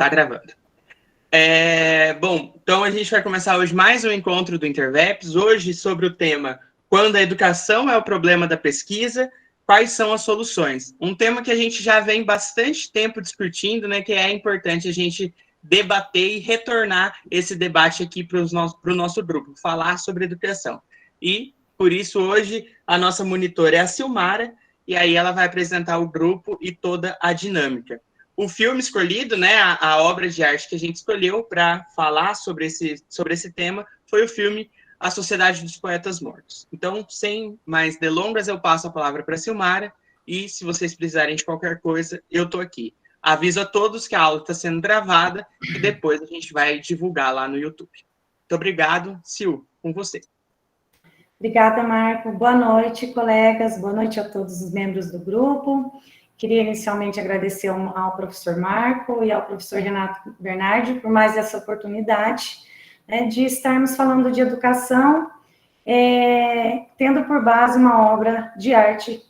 Tá gravando. Bom, então a gente vai começar hoje mais um encontro do Interveps, hoje sobre o tema Quando a educação é o problema da pesquisa, quais são as soluções? Um tema que a gente já vem bastante tempo discutindo, né, que é importante a gente debater e retornar esse debate aqui para o nosso grupo, falar sobre educação. E, por isso, hoje, a nossa monitora é a Silmara, e aí ela vai apresentar o grupo e toda a dinâmica. O filme escolhido, né, a obra de arte que a gente escolheu para falar sobre esse tema foi o filme A Sociedade dos Poetas Mortos. Então, sem mais delongas, eu passo a palavra para a Silmara e, se vocês precisarem de qualquer coisa, eu estou aqui. Aviso a todos que a aula está sendo gravada e depois a gente vai divulgar lá no YouTube. Muito obrigado. Sil, com você. Obrigada, Marco. Boa noite, colegas. Boa noite a todos os membros do grupo. Queria inicialmente agradecer ao professor Marco e ao professor Renato Bernardi por mais essa oportunidade, né, de estarmos falando de educação, tendo por base uma obra de arte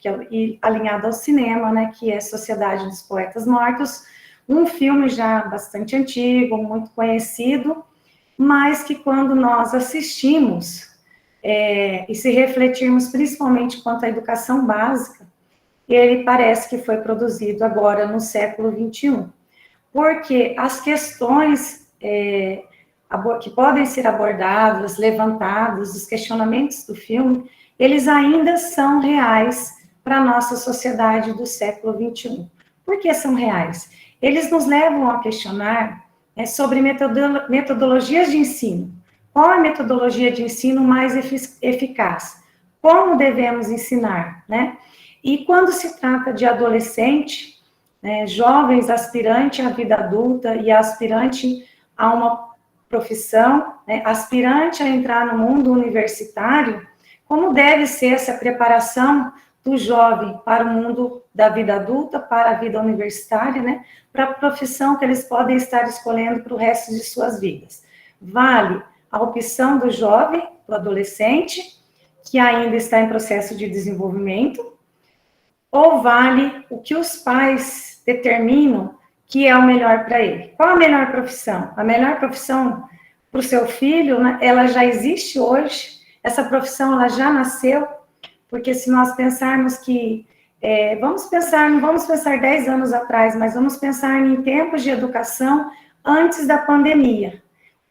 alinhada ao cinema, né, que é Sociedade dos Poetas Mortos, um filme já bastante antigo, muito conhecido, mas que quando nós assistimos e se refletirmos principalmente quanto à educação básica, ele parece que foi produzido agora no século XXI, porque as questões que podem ser abordadas, levantadas, os questionamentos do filme, eles ainda são reais para a nossa sociedade do século XXI. Por que são reais? Eles nos levam a questionar sobre metodologias de ensino. Qual é a metodologia de ensino mais eficaz? Como devemos ensinar, né? E quando se trata de adolescente, né, jovens aspirante à vida adulta e aspirante a uma profissão, né, aspirante a entrar no mundo universitário, como deve ser essa preparação do jovem para o mundo da vida adulta, para a vida universitária, né, para a profissão que eles podem estar escolhendo para o resto de suas vidas. Vale a opção do jovem, do adolescente, que ainda está em processo de desenvolvimento, ou vale o que os pais determinam que é o melhor para ele? Qual a melhor profissão? A melhor profissão para o seu filho, né, ela já existe hoje, essa profissão ela já nasceu, porque se nós pensarmos que, não vamos pensar 10 anos atrás, mas vamos pensar em tempos de educação antes da pandemia.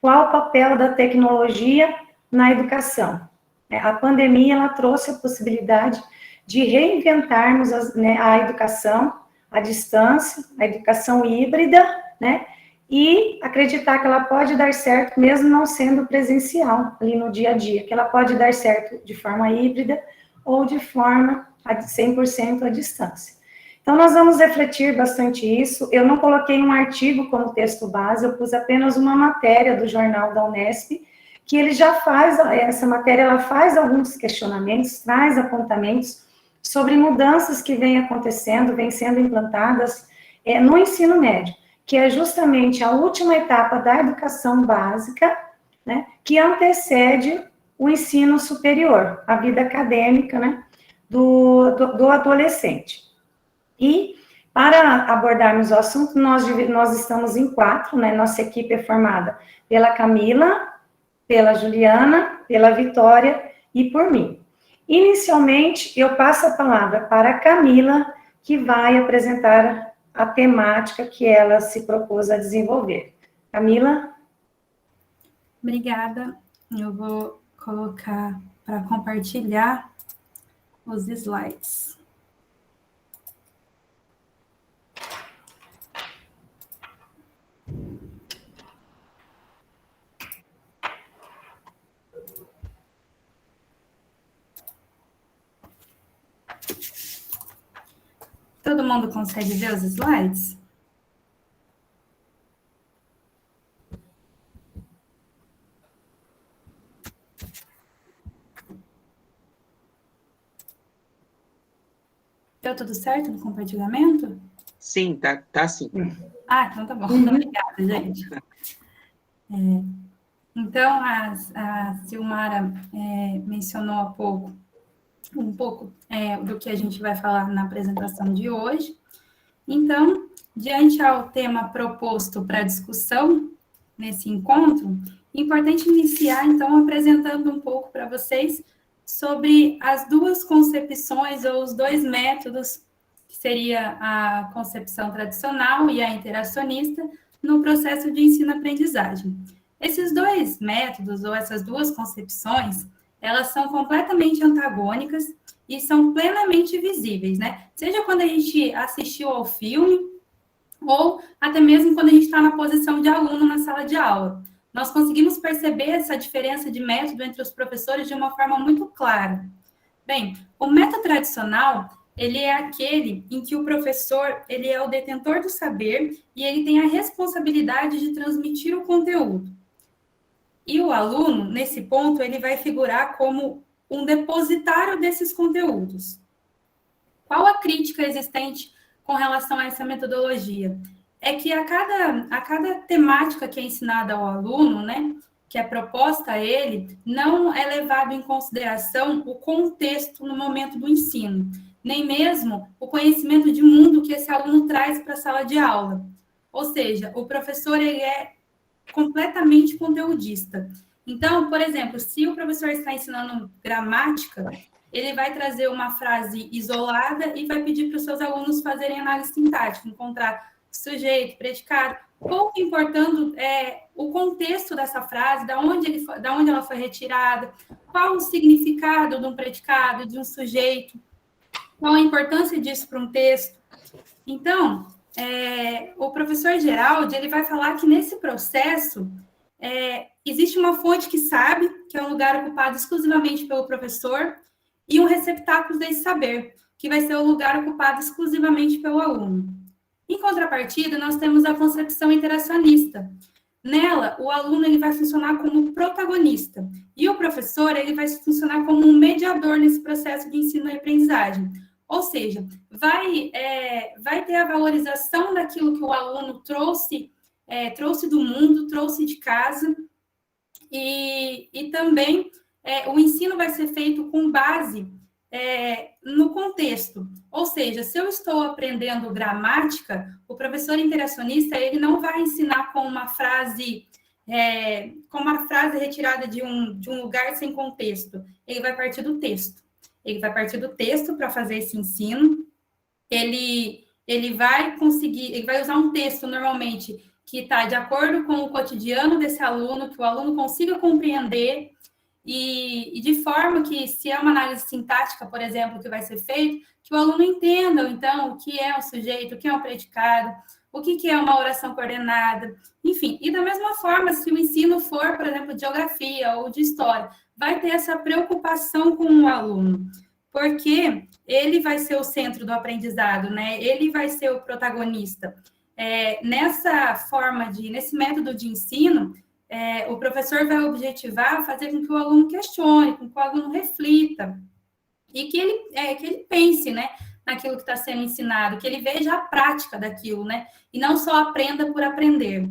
Qual o papel da tecnologia na educação? A pandemia ela trouxe a possibilidade de reinventarmos a educação à distância, a educação híbrida, né? E acreditar que ela pode dar certo mesmo não sendo presencial ali no dia a dia, que ela pode dar certo de forma híbrida ou de forma 100% à distância. Então, nós vamos refletir bastante isso. Eu não coloquei um artigo como texto base, eu pus apenas uma matéria do jornal da Unesp, que ele já faz, essa matéria, ela faz alguns questionamentos, traz apontamentos sobre mudanças que vêm acontecendo, vêm sendo implantadas no ensino médio, que é justamente a última etapa da educação básica, né, que antecede o ensino superior, a vida acadêmica, né, do adolescente. E, para abordarmos o assunto, nós estamos em 4, né, nossa equipe é formada pela Camila, pela Juliana, pela Vitória e por mim. Inicialmente, eu passo a palavra para a Camila, que vai apresentar a temática que ela se propôs a desenvolver. Camila? Obrigada. Eu vou colocar para compartilhar os slides. Todo mundo consegue ver os slides? Deu tudo certo no compartilhamento? Sim, tá sim. Então tá bom. Obrigada, gente. Então, a Silmara mencionou há pouco, um pouco do que a gente vai falar na apresentação de hoje. Então, diante ao tema proposto para discussão nesse encontro, é importante iniciar, então, apresentando um pouco para vocês sobre as duas concepções ou os dois métodos, que seria a concepção tradicional e a interacionista, no processo de ensino-aprendizagem. Esses dois métodos, ou essas duas concepções, elas são completamente antagônicas e são plenamente visíveis, né? Seja quando a gente assistiu ao filme, ou até mesmo quando a gente está na posição de aluno na sala de aula. Nós conseguimos perceber essa diferença de método entre os professores de uma forma muito clara. Bem, o método tradicional, ele é aquele em que o professor, ele é o detentor do saber e ele tem a responsabilidade de transmitir o conteúdo. E o aluno, nesse ponto, ele vai figurar como um depositário desses conteúdos. Qual a crítica existente com relação a essa metodologia? É que a cada temática que é ensinada ao aluno, né, que é proposta a ele, não é levado em consideração o contexto no momento do ensino, nem mesmo o conhecimento de mundo que esse aluno traz para a sala de aula. Ou seja, o professor ele é completamente conteudista. Então, por exemplo, se o professor está ensinando gramática, ele vai trazer uma frase isolada e vai pedir para os seus alunos fazerem análise sintática, encontrar sujeito, predicado, pouco importando o contexto dessa frase, da onde ela foi retirada, qual o significado de um predicado, de um sujeito, qual a importância disso para um texto. Então, o professor Geraldi, ele vai falar que nesse processo existe uma fonte que sabe, que é um lugar ocupado exclusivamente pelo professor, e um receptáculo desse saber, que vai ser o lugar ocupado exclusivamente pelo aluno. Em contrapartida, nós temos a concepção interacionista. Nela, o aluno ele vai funcionar como protagonista, e o professor ele vai funcionar como um mediador nesse processo de ensino e aprendizagem. Ou seja, vai ter a valorização daquilo que o aluno trouxe do mundo, trouxe de casa, e também o ensino vai ser feito com base no contexto. Ou seja, se eu estou aprendendo gramática, o professor interacionista ele não vai ensinar com uma frase retirada de um lugar sem contexto. Ele vai partir do texto. Ele vai partir do texto para fazer esse ensino. Ele vai usar um texto normalmente que está de acordo com o cotidiano desse aluno, que o aluno consiga compreender, e de forma que, se é uma análise sintática, por exemplo, que vai ser feito, que o aluno entenda, então, o que é um sujeito, o que é um predicado, o que é uma oração coordenada, enfim. E da mesma forma, se o ensino for, por exemplo, de geografia ou de história, vai ter essa preocupação com o aluno, porque ele vai ser o centro do aprendizado, né? Ele vai ser o protagonista. Nesse método de ensino, o professor vai objetivar fazer com que o aluno questione, com que o aluno reflita, e que ele pense, né, naquilo que está sendo ensinado, que ele veja a prática daquilo, né, e não só aprenda por aprender.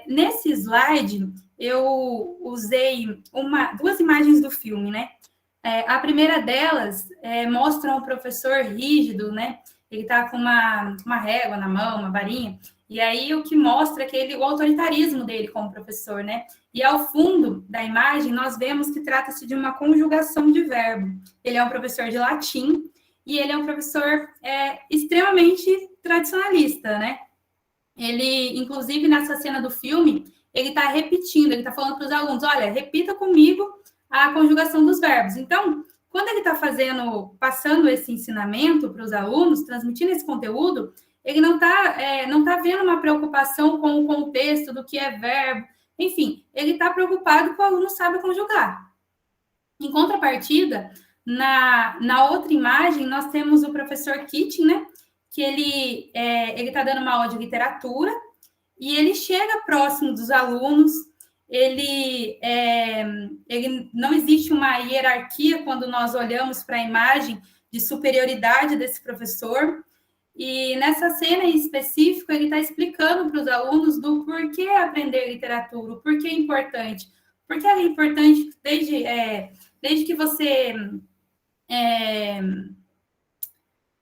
Nesse slide, eu usei duas imagens do filme, né, a primeira delas mostra um professor rígido, né, ele está com uma régua na mão, uma varinha, e aí o que mostra é o autoritarismo dele como professor, né? E ao fundo da imagem, nós vemos que trata-se de uma conjugação de verbo. Ele é um professor de latim e ele é um professor extremamente tradicionalista, né? Ele, inclusive, nessa cena do filme, ele está repetindo, ele está falando para os alunos, olha, repita comigo a conjugação dos verbos. Então, quando ele está passando esse ensinamento para os alunos, transmitindo esse conteúdo, ele não tá vendo uma preocupação com o contexto do que é verbo, enfim, ele está preocupado que o aluno saiba conjugar. Em contrapartida, na outra imagem, nós temos o professor Keating, né, que ele está dando uma aula de literatura, e ele chega próximo dos alunos, ele não existe uma hierarquia quando nós olhamos para a imagem de superioridade desse professor, e nessa cena em específico, ele está explicando para os alunos do porquê aprender literatura, o porquê é importante. Porque é importante desde que você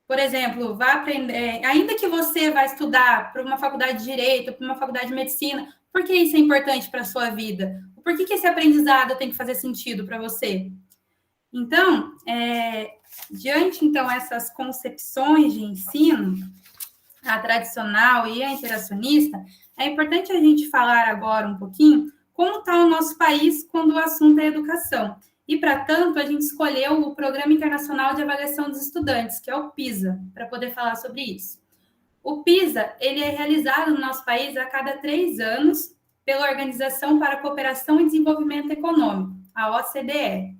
por exemplo, vá aprender, ainda que você vá estudar para uma faculdade de Direito, para uma faculdade de Medicina, por que isso é importante para a sua vida? Por que esse aprendizado tem que fazer sentido para você? Então, diante, então, essas concepções de ensino, a tradicional e a interacionista, é importante a gente falar agora um pouquinho como está o nosso país quando o assunto é educação. E, para tanto, a gente escolheu o Programa Internacional de Avaliação dos Estudantes, que é o PISA, para poder falar sobre isso. O PISA, ele é realizado no nosso país a cada 3 anos pela Organização para a Cooperação e Desenvolvimento Econômico, a OCDE.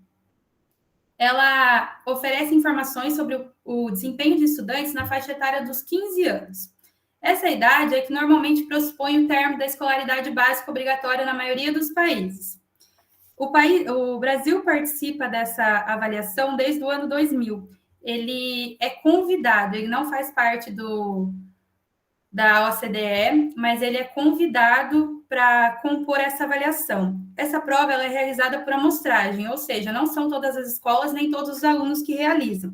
Ela oferece informações sobre o desempenho de estudantes na faixa etária dos 15 anos. Essa idade é que normalmente pressupõe o término da escolaridade básica obrigatória na maioria dos países. O Brasil participa dessa avaliação desde o ano 2000. Ele é convidado, ele não faz parte da OCDE, mas ele é convidado para compor essa avaliação. Essa prova ela é realizada por amostragem, ou seja, não são todas as escolas nem todos os alunos que realizam.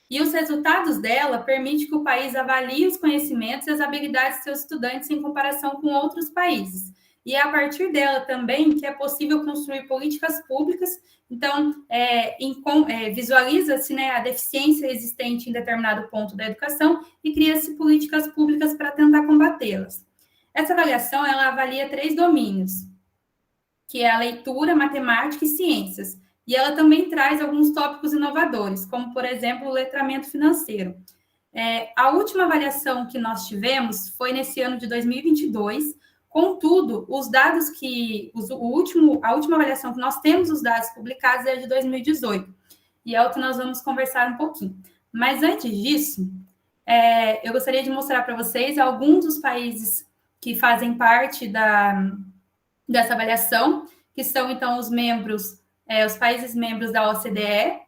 E os resultados dela permitem que o país avalie os conhecimentos e as habilidades de seus estudantes em comparação com outros países. E é a partir dela também que é possível construir políticas públicas. Então, visualiza-se, né, a deficiência existente em determinado ponto da educação e cria-se políticas públicas para tentar combatê-las. Essa avaliação, ela avalia 3 domínios, que é a leitura, matemática e ciências. E ela também traz alguns tópicos inovadores, como, por exemplo, o letramento financeiro. A última avaliação que nós tivemos foi nesse ano de 2022. Contudo, os dados a última avaliação que nós temos, os dados publicados, é de 2018. E é o que nós vamos conversar um pouquinho. Mas antes disso, eu gostaria de mostrar para vocês alguns dos países que fazem parte dessa avaliação, que são, então, os países membros da OCDE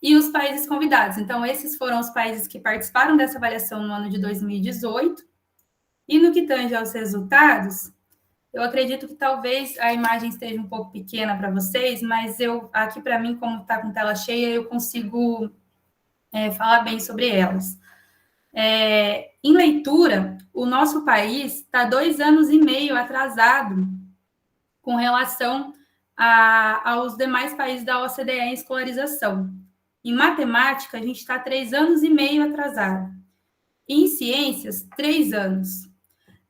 e os países convidados. Então, esses foram os países que participaram dessa avaliação no ano de 2018. E no que tange aos resultados, eu acredito que talvez a imagem esteja um pouco pequena para vocês, mas aqui para mim, como está com tela cheia, eu consigo falar bem sobre elas. Em leitura, o nosso país está 2 anos e meio atrasado com relação aos demais países da OCDE em escolarização. Em matemática, a gente está 3 anos e meio atrasado. Em ciências, 3 anos.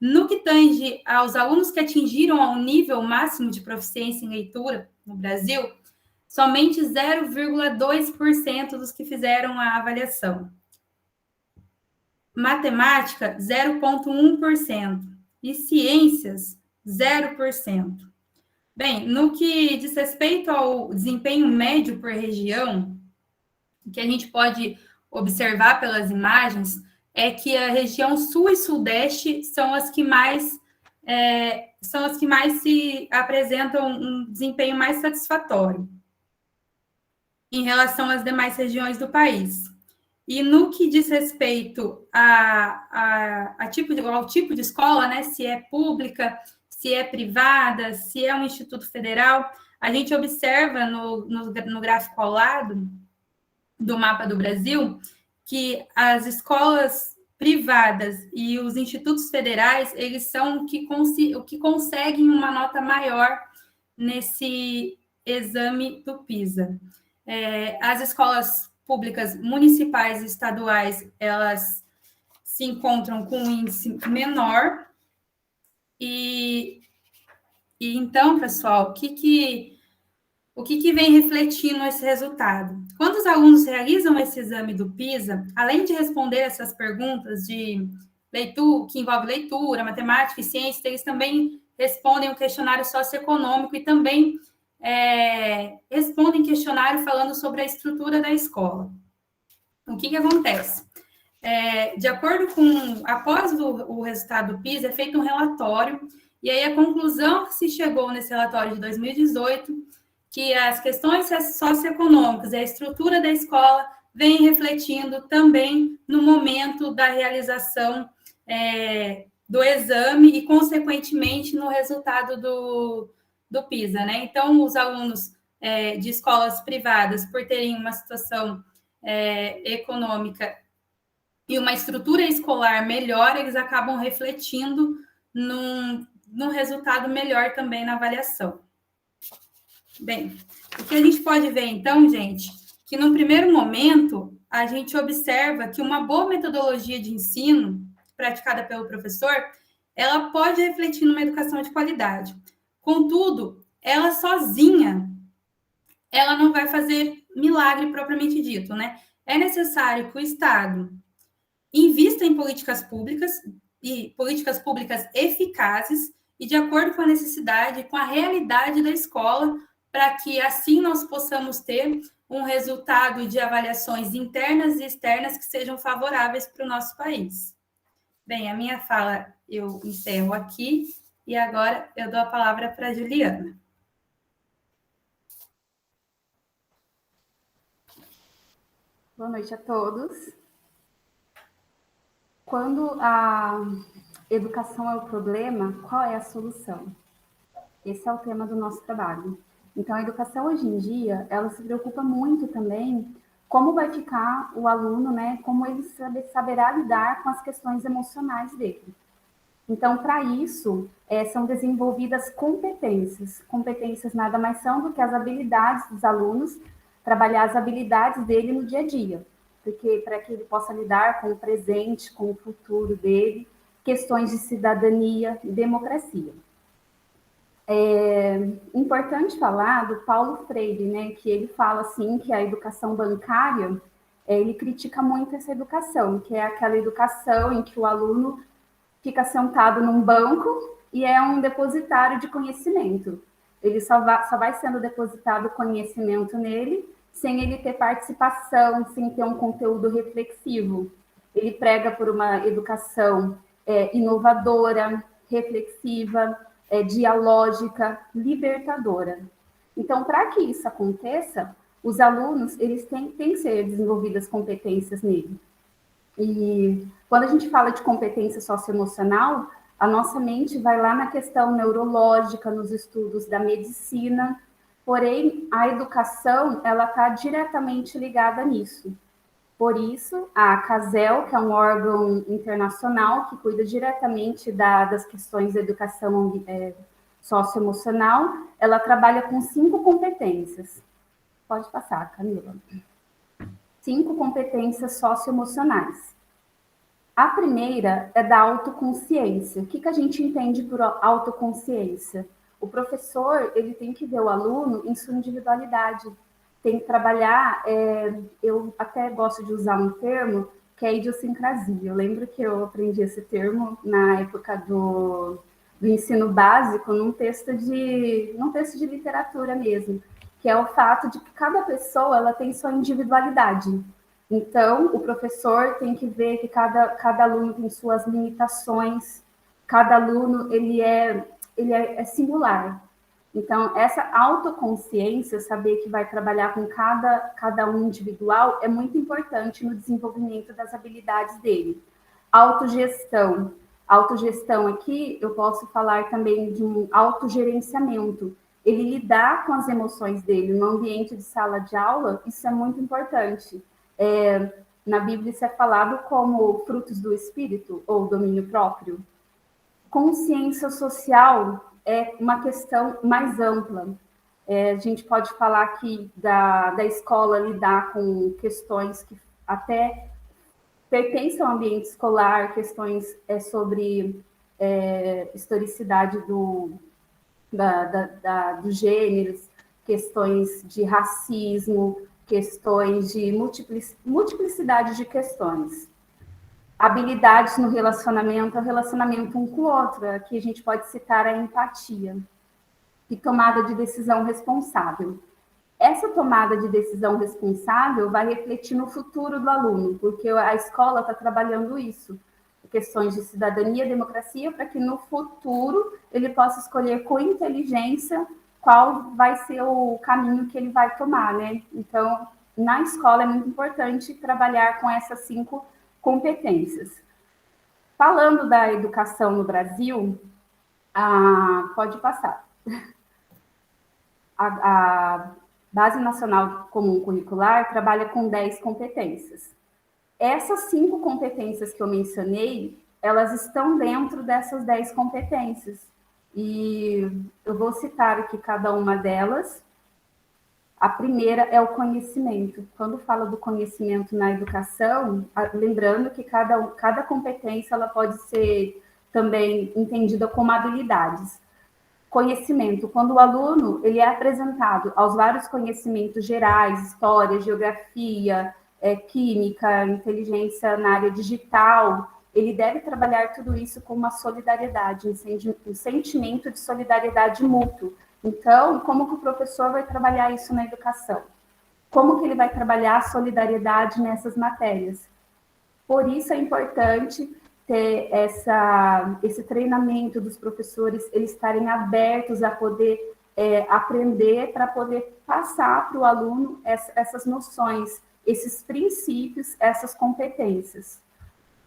No que tange aos alunos que atingiram ao nível máximo de proficiência em leitura no Brasil, somente 0,2% dos que fizeram a avaliação. Matemática, 0,1%. E ciências, 0%. Bem, no que diz respeito ao desempenho médio por região, que a gente pode observar pelas imagens, é que a região sul e sudeste são as que mais se apresentam um desempenho mais satisfatório em relação às demais regiões do país. E no que diz respeito ao tipo de escola, né, se é pública, se é privada, se é um instituto federal, a gente observa no gráfico ao lado do mapa do Brasil que as escolas privadas e os institutos federais, eles são o que conseguem uma nota maior nesse exame do PISA. As escolas públicas municipais e estaduais, elas se encontram com um índice menor. E então, pessoal, o que vem refletindo esse resultado? Quando os alunos realizam esse exame do PISA, além de responder essas perguntas de leitura, que envolve leitura, matemática e ciência, eles também respondem um questionário socioeconômico e também respondem questionário falando sobre a estrutura da escola. O que acontece? De acordo com, após o resultado do PISA, é feito um relatório, e aí a conclusão que se chegou nesse relatório de 2018, que as questões socioeconômicas e a estrutura da escola vem refletindo também no momento da realização do exame e, consequentemente, no resultado do PISA, né? Então, os alunos de escolas privadas, por terem uma situação econômica e uma estrutura escolar melhor, eles acabam refletindo num resultado melhor também na avaliação. Bem, o que a gente pode ver, então, gente, que no primeiro momento, a gente observa que uma boa metodologia de ensino, praticada pelo professor, ela pode refletir numa educação de qualidade. Contudo, ela sozinha, ela não vai fazer milagre propriamente dito, né? É necessário que o Estado invista em políticas públicas eficazes e de acordo com a necessidade, com a realidade da escola, para que assim nós possamos ter um resultado de avaliações internas e externas que sejam favoráveis para o nosso país. Bem, a minha fala eu encerro aqui e agora eu dou a palavra para a Juliana. Boa noite a todos. Quando a educação é o problema, qual é a solução? Esse é o tema do nosso trabalho. Então, a educação hoje em dia, ela se preocupa muito também como vai ficar o aluno, né? Como ele saberá lidar com as questões emocionais dele. Então, para isso, são desenvolvidas competências. Competências nada mais são do que as habilidades dos alunos, trabalhar as habilidades dele no dia a dia, porque para que ele possa lidar com o presente, com o futuro dele, questões de cidadania e democracia. É importante falar do Paulo Freire, né, que ele fala assim que a educação bancária, ele critica muito essa educação, que é aquela educação em que o aluno fica sentado num banco e é um depositário de conhecimento. Ele só vai sendo depositado conhecimento nele, sem ele ter participação, sem ter um conteúdo reflexivo. Ele prega por uma educação inovadora, reflexiva, dialógica, libertadora. Então, para que isso aconteça, os alunos eles têm que ser desenvolvidas competências nele. E quando a gente fala de competência socioemocional, a nossa mente vai lá na questão neurológica, nos estudos da medicina, porém, a educação, ela está diretamente ligada nisso. Por isso, a CASEL, que é um órgão internacional que cuida diretamente das questões da educação socioemocional, ela trabalha com 5 competências. Pode passar, Camila. 5 competências socioemocionais. A primeira é da autoconsciência. O que a gente entende por autoconsciência? O professor, ele tem que ver o aluno em sua individualidade. Tem que trabalhar, eu até gosto de usar um termo, que é idiosincrasia. Eu lembro que eu aprendi esse termo na época do ensino básico, num texto de literatura mesmo, que é o fato de que cada pessoa ela tem sua individualidade. Então, o professor tem que ver que cada aluno tem suas limitações, cada aluno ele é singular. Então, essa autoconsciência, saber que vai trabalhar com cada um individual, é muito importante no desenvolvimento das habilidades dele. Autogestão. Autogestão aqui, eu posso falar também de um autogerenciamento. Ele lidar com as emoções dele no ambiente de sala de aula, isso é muito importante. Na Bíblia isso é falado como frutos do espírito ou domínio próprio. Consciência social é uma questão mais ampla. A gente pode falar aqui da escola lidar com questões que até pertencem ao ambiente escolar, questões sobre historicidade dos gêneros, questões de racismo, questões de multiplicidade de questões. Habilidades no relacionamento, o relacionamento um com o outro. Aqui a gente pode citar a empatia e tomada de decisão responsável. Essa tomada de decisão responsável vai refletir no futuro do aluno, porque a escola está trabalhando isso, questões de cidadania e democracia, para que no futuro ele possa escolher com inteligência qual vai ser o caminho que ele vai tomar, né? Então, na escola é muito importante trabalhar com essas 5 competências. Falando da educação no Brasil, pode passar. Base Nacional Comum Curricular trabalha com 10 competências. Essas 5 competências que eu mencionei, elas estão dentro dessas 10 competências. E eu vou citar aqui cada uma delas. A primeira é o conhecimento. Quando falo do conhecimento na educação, lembrando que cada competência ela pode ser também entendida como habilidades. Conhecimento, quando o aluno ele é apresentado aos vários conhecimentos gerais, história, geografia, química, inteligência na área digital, ele deve trabalhar tudo isso com uma solidariedade, um sentimento de solidariedade mútuo. Então, como que o professor vai trabalhar isso na educação? Como que ele vai trabalhar a solidariedade nessas matérias? Por isso é importante ter esse treinamento dos professores, eles estarem abertos a poder aprender para poder passar para o aluno essas noções, esses princípios, essas competências.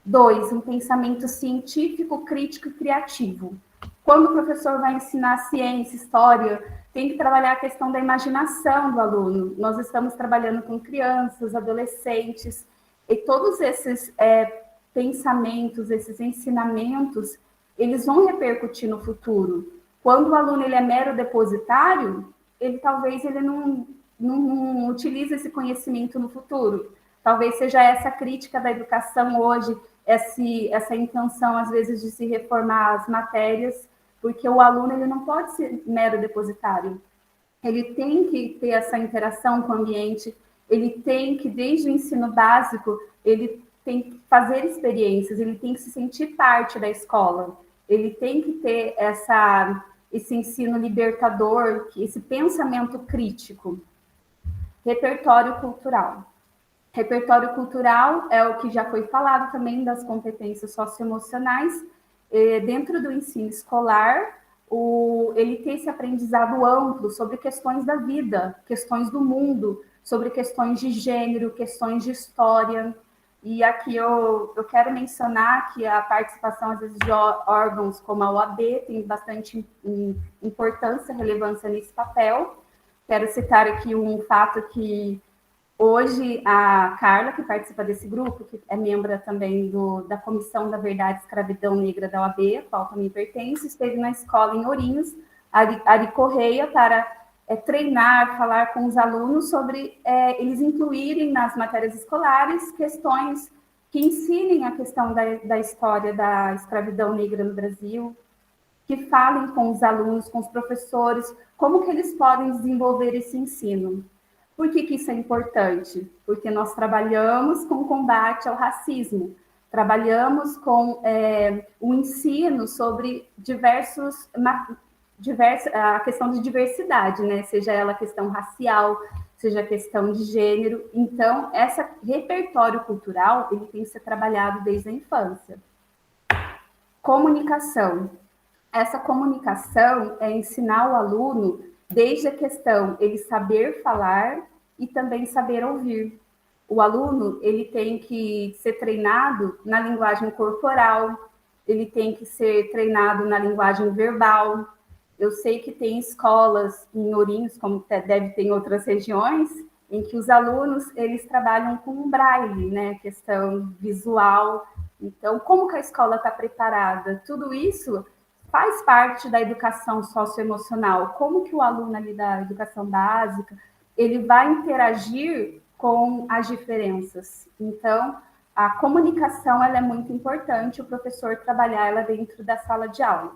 2, um pensamento científico, crítico e criativo. Quando o professor vai ensinar ciência, história, tem que trabalhar a questão da imaginação do aluno. Nós estamos trabalhando com crianças, adolescentes, e todos esses pensamentos, esses ensinamentos, eles vão repercutir no futuro. Quando o aluno ele é mero depositário, talvez ele não utilize esse conhecimento no futuro. Talvez seja essa crítica da educação hoje, essa intenção, às vezes, de se reformar as matérias, porque o aluno ele não pode ser mero depositário. Ele tem que ter essa interação com o ambiente, ele tem que, desde o ensino básico, ele tem que fazer experiências, ele tem que se sentir parte da escola, ele tem que ter esse ensino libertador, esse pensamento crítico. Repertório cultural. Repertório cultural é o que já foi falado também das competências socioemocionais. Dentro do ensino escolar, ele tem esse aprendizado amplo sobre questões da vida, questões do mundo, sobre questões de gênero, questões de história. E aqui eu quero mencionar que a participação, às vezes, de órgãos como a OAB tem bastante importância, relevância nesse papel. Quero citar aqui um fato que hoje a Carla, que participa desse grupo, que é membro também da Comissão da Verdade e Escravidão Negra da OAB, a qual também pertence, esteve na escola em Ourinhos, Ari Correia, para treinar, falar com os alunos sobre eles incluírem nas matérias escolares questões que ensinem a questão da história da escravidão negra no Brasil, que falem com os alunos, com os professores, como que eles podem desenvolver esse ensino. Por que isso é importante? Porque nós trabalhamos com o combate ao racismo, trabalhamos com o ensino sobre a questão de diversidade, né? Seja ela a questão racial, seja a questão de gênero. Então, esse repertório cultural ele tem que ser trabalhado desde a infância. Comunicação. Essa comunicação é ensinar o aluno desde a questão ele saber falar e também saber ouvir. O aluno ele tem que ser treinado na linguagem corporal, ele tem que ser treinado na linguagem verbal. Eu sei que tem escolas em Ourinhos, como deve ter em outras regiões, em que os alunos eles trabalham com braille, né, questão visual. Então, como que a escola está preparada? Tudo isso faz parte da educação socioemocional. Como que o aluno ali da educação básica, ele vai interagir com as diferenças. Então, a comunicação ela é muito importante, o professor trabalhar ela dentro da sala de aula.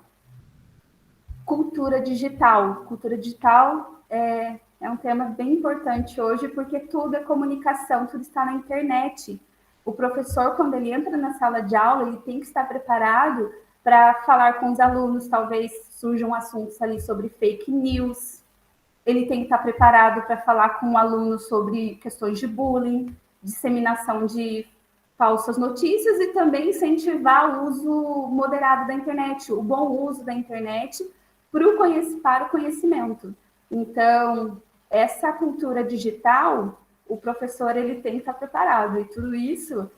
Cultura digital. Cultura digital é um tema bem importante hoje, porque tudo é comunicação, tudo está na internet. O professor, quando ele entra na sala de aula, ele tem que estar preparado para falar com os alunos, talvez surjam assuntos ali sobre fake news. Ele tem que estar preparado para falar com o aluno sobre questões de bullying, disseminação de falsas notícias e também incentivar o uso moderado da internet, o bom uso da internet para o conhecimento. Então, essa cultura digital, o professor ele tem que estar preparado. E tudo isso,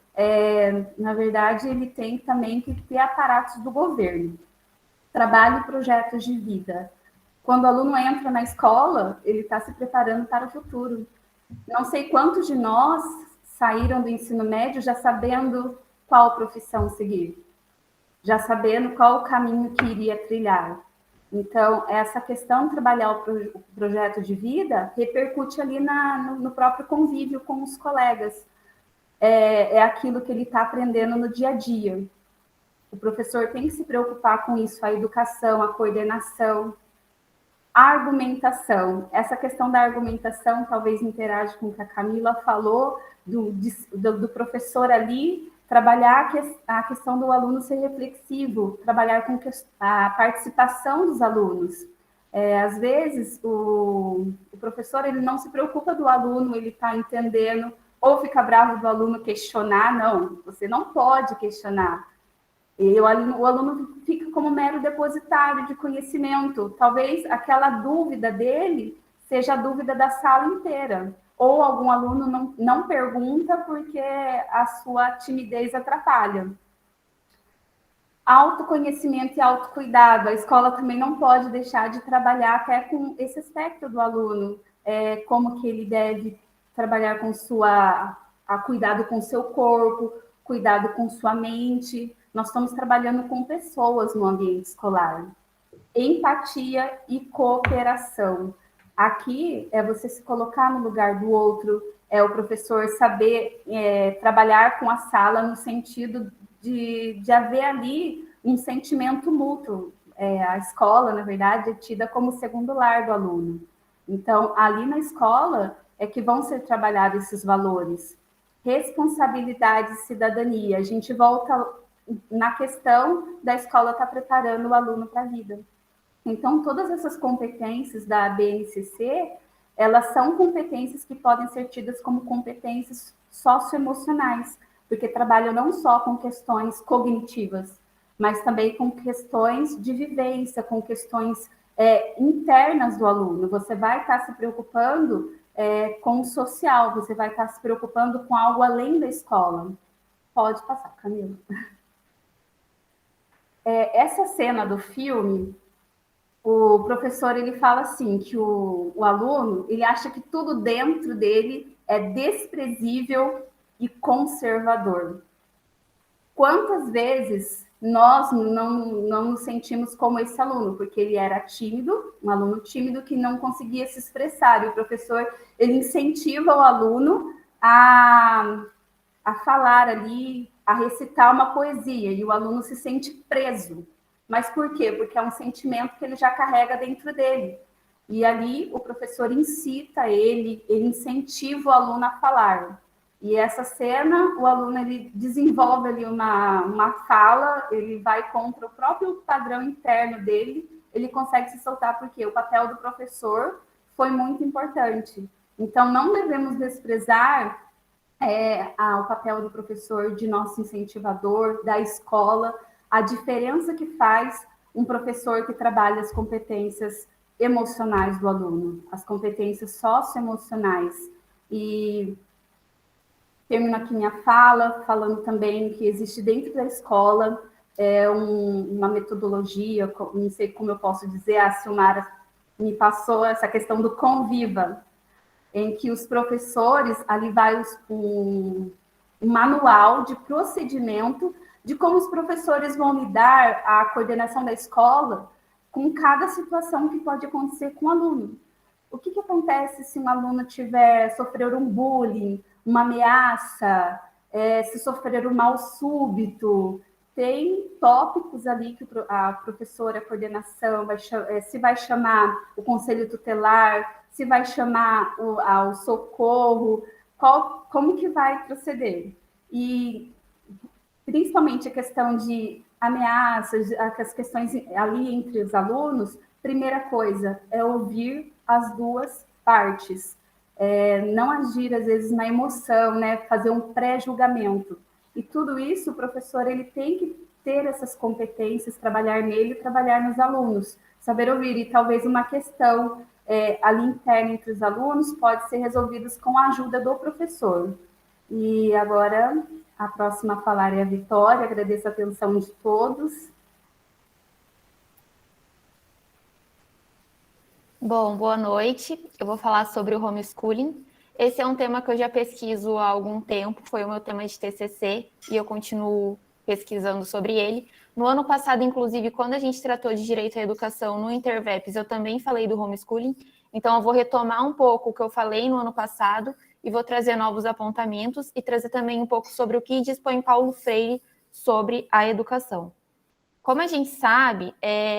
na verdade, ele tem também que ter aparatos do governo. Trabalho e projetos de vida. Quando o aluno entra na escola, ele está se preparando para o futuro. Não sei quantos de nós saíram do ensino médio já sabendo qual profissão seguir, já sabendo qual o caminho que iria trilhar. Então, essa questão de trabalhar o projeto de vida repercute ali no próprio convívio com os colegas. É aquilo que ele está aprendendo no dia a dia. O professor tem que se preocupar com isso, a educação, a coordenação, a argumentação. Essa questão da argumentação talvez interage com o que a Camila falou, do professor ali trabalhar a questão do aluno ser reflexivo, trabalhar com a participação dos alunos. Às vezes, o professor ele não se preocupa do aluno, ele está entendendo, ou fica bravo do aluno questionar. Não, você não pode questionar. E o aluno fica como mero depositário de conhecimento. Talvez aquela dúvida dele seja a dúvida da sala inteira. Ou algum aluno não pergunta porque a sua timidez atrapalha. Autoconhecimento e autocuidado. A escola também não pode deixar de trabalhar até com esse aspecto do aluno. Como que ele deve trabalhar com cuidado com seu corpo, cuidado com sua mente. Nós estamos trabalhando com pessoas no ambiente escolar. Empatia e cooperação. Aqui é você se colocar no lugar do outro, é o professor saber trabalhar com a sala no sentido de haver ali um sentimento mútuo. A escola, na verdade, é tida como segundo lar do aluno. Então, ali na escola é que vão ser trabalhados esses valores. Responsabilidade e cidadania. A gente volta na questão da escola estar preparando o aluno para a vida. Então, todas essas competências da BNCC, elas são competências que podem ser tidas como competências socioemocionais, porque trabalham não só com questões cognitivas, mas também com questões de vivência, com questões internas do aluno. Você vai estar se preocupando com o social, você vai estar se preocupando com algo além da escola. Pode passar, Camila. Essa cena do filme, o professor ele fala assim, que o aluno ele acha que tudo dentro dele é desprezível e conservador. Quantas vezes nós não nos sentimos como esse aluno, porque ele era tímido, um aluno tímido que não conseguia se expressar, e o professor ele incentiva o aluno a falar ali, a recitar uma poesia, e o aluno se sente preso. Mas por quê? Porque é um sentimento que ele já carrega dentro dele. E ali o professor incita ele incentiva o aluno a falar. E essa cena, o aluno ele desenvolve ali uma fala, ele vai contra o próprio padrão interno dele, ele consegue se soltar, porque o papel do professor foi muito importante. Então, não devemos desprezar o papel do professor, de nosso incentivador, da escola, a diferença que faz um professor que trabalha as competências emocionais do aluno, as competências socioemocionais. E termino aqui minha fala, falando também que existe dentro da escola uma metodologia, não sei como eu posso dizer, a Silmara me passou essa questão do Conviva, em que os professores, ali vai um manual de procedimento de como os professores vão lidar a coordenação da escola com cada situação que pode acontecer com o aluno. O que acontece se um aluno sofrer um bullying, uma ameaça, se sofrer um mal súbito? Tem tópicos ali que a professora, a coordenação, se vai chamar o conselho tutelar, se vai chamar ao socorro, como que vai proceder. E principalmente a questão de ameaças, as questões ali entre os alunos, primeira coisa é ouvir as duas partes. Não agir, às vezes, na emoção, né? Fazer um pré-julgamento. E tudo isso, o professor ele tem que ter essas competências, trabalhar nele e trabalhar nos alunos. Saber ouvir, e talvez uma questão ali interna entre os alunos pode ser resolvida com a ajuda do professor. E agora, a próxima a falar é a Vitória. Agradeço a atenção de todos. Bom, boa noite. Eu vou falar sobre o homeschooling. Esse é um tema que eu já pesquiso há algum tempo, foi o meu tema de TCC e eu continuo pesquisando sobre ele. No ano passado, inclusive, quando a gente tratou de direito à educação no Interveps, eu também falei do homeschooling, então eu vou retomar um pouco o que eu falei no ano passado e vou trazer novos apontamentos e trazer também um pouco sobre o que dispõe Paulo Freire sobre a educação. Como a gente sabe,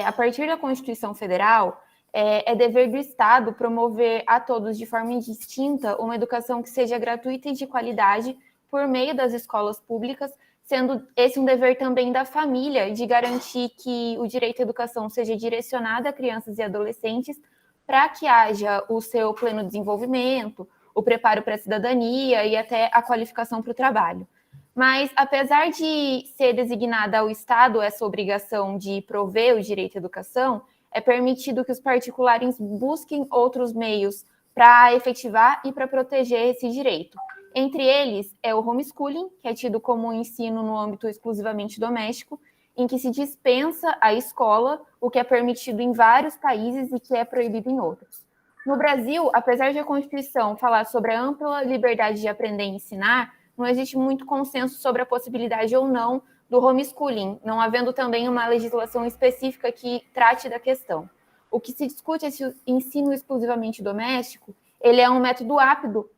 a partir da Constituição Federal, é dever do Estado promover a todos de forma indistinta uma educação que seja gratuita e de qualidade por meio das escolas públicas, sendo esse um dever também da família de garantir que o direito à educação seja direcionado a crianças e adolescentes para que haja o seu pleno desenvolvimento, o preparo para a cidadania e até a qualificação para o trabalho. Mas, apesar de ser designada ao Estado essa obrigação de prover o direito à educação, é permitido que os particulares busquem outros meios para efetivar e para proteger esse direito. Entre eles é o homeschooling, que é tido como um ensino no âmbito exclusivamente doméstico, em que se dispensa a escola, o que é permitido em vários países e que é proibido em outros. No Brasil, apesar de a Constituição falar sobre a ampla liberdade de aprender e ensinar, não existe muito consenso sobre a possibilidade ou não do homeschooling, não havendo também uma legislação específica que trate da questão. O que se discute é se o ensino exclusivamente doméstico ele é um método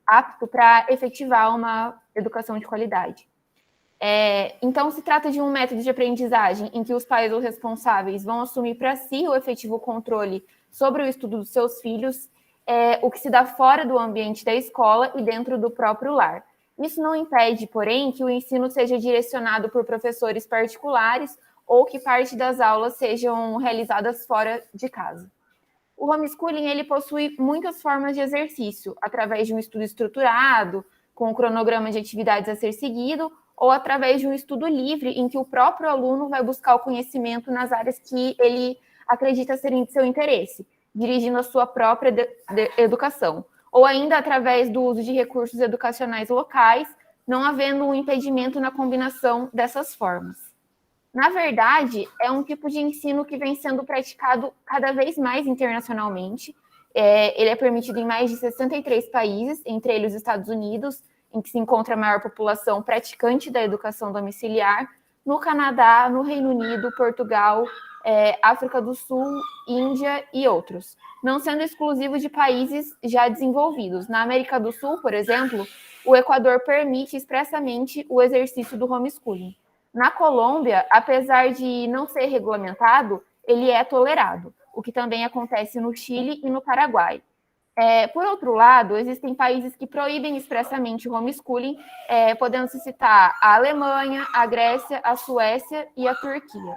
apto para efetivar uma educação de qualidade. Então, se trata de um método de aprendizagem em que os pais ou responsáveis vão assumir para si o efetivo controle sobre o estudo dos seus filhos, o que se dá fora do ambiente da escola e dentro do próprio lar. Isso não impede, porém, que o ensino seja direcionado por professores particulares ou que parte das aulas sejam realizadas fora de casa. O homeschooling ele possui muitas formas de exercício, através de um estudo estruturado, com um cronograma de atividades a ser seguido, ou através de um estudo livre, em que o próprio aluno vai buscar o conhecimento nas áreas que ele acredita serem de seu interesse, dirigindo a sua própria educação. Ou ainda através do uso de recursos educacionais locais, não havendo um impedimento na combinação dessas formas. Na verdade, é um tipo de ensino que vem sendo praticado cada vez mais internacionalmente. Ele é permitido em mais de 63 países, entre eles os Estados Unidos, em que se encontra a maior população praticante da educação domiciliar, no Canadá, no Reino Unido, Portugal, África do Sul, Índia e outros, não sendo exclusivo de países já desenvolvidos. Na América do Sul, por exemplo, o Equador permite expressamente o exercício do homeschooling. Na Colômbia, apesar de não ser regulamentado, ele é tolerado, o que também acontece no Chile e no Paraguai. Por outro lado, existem países que proíbem expressamente o homeschooling, podendo-se citar a Alemanha, a Grécia, a Suécia e a Turquia.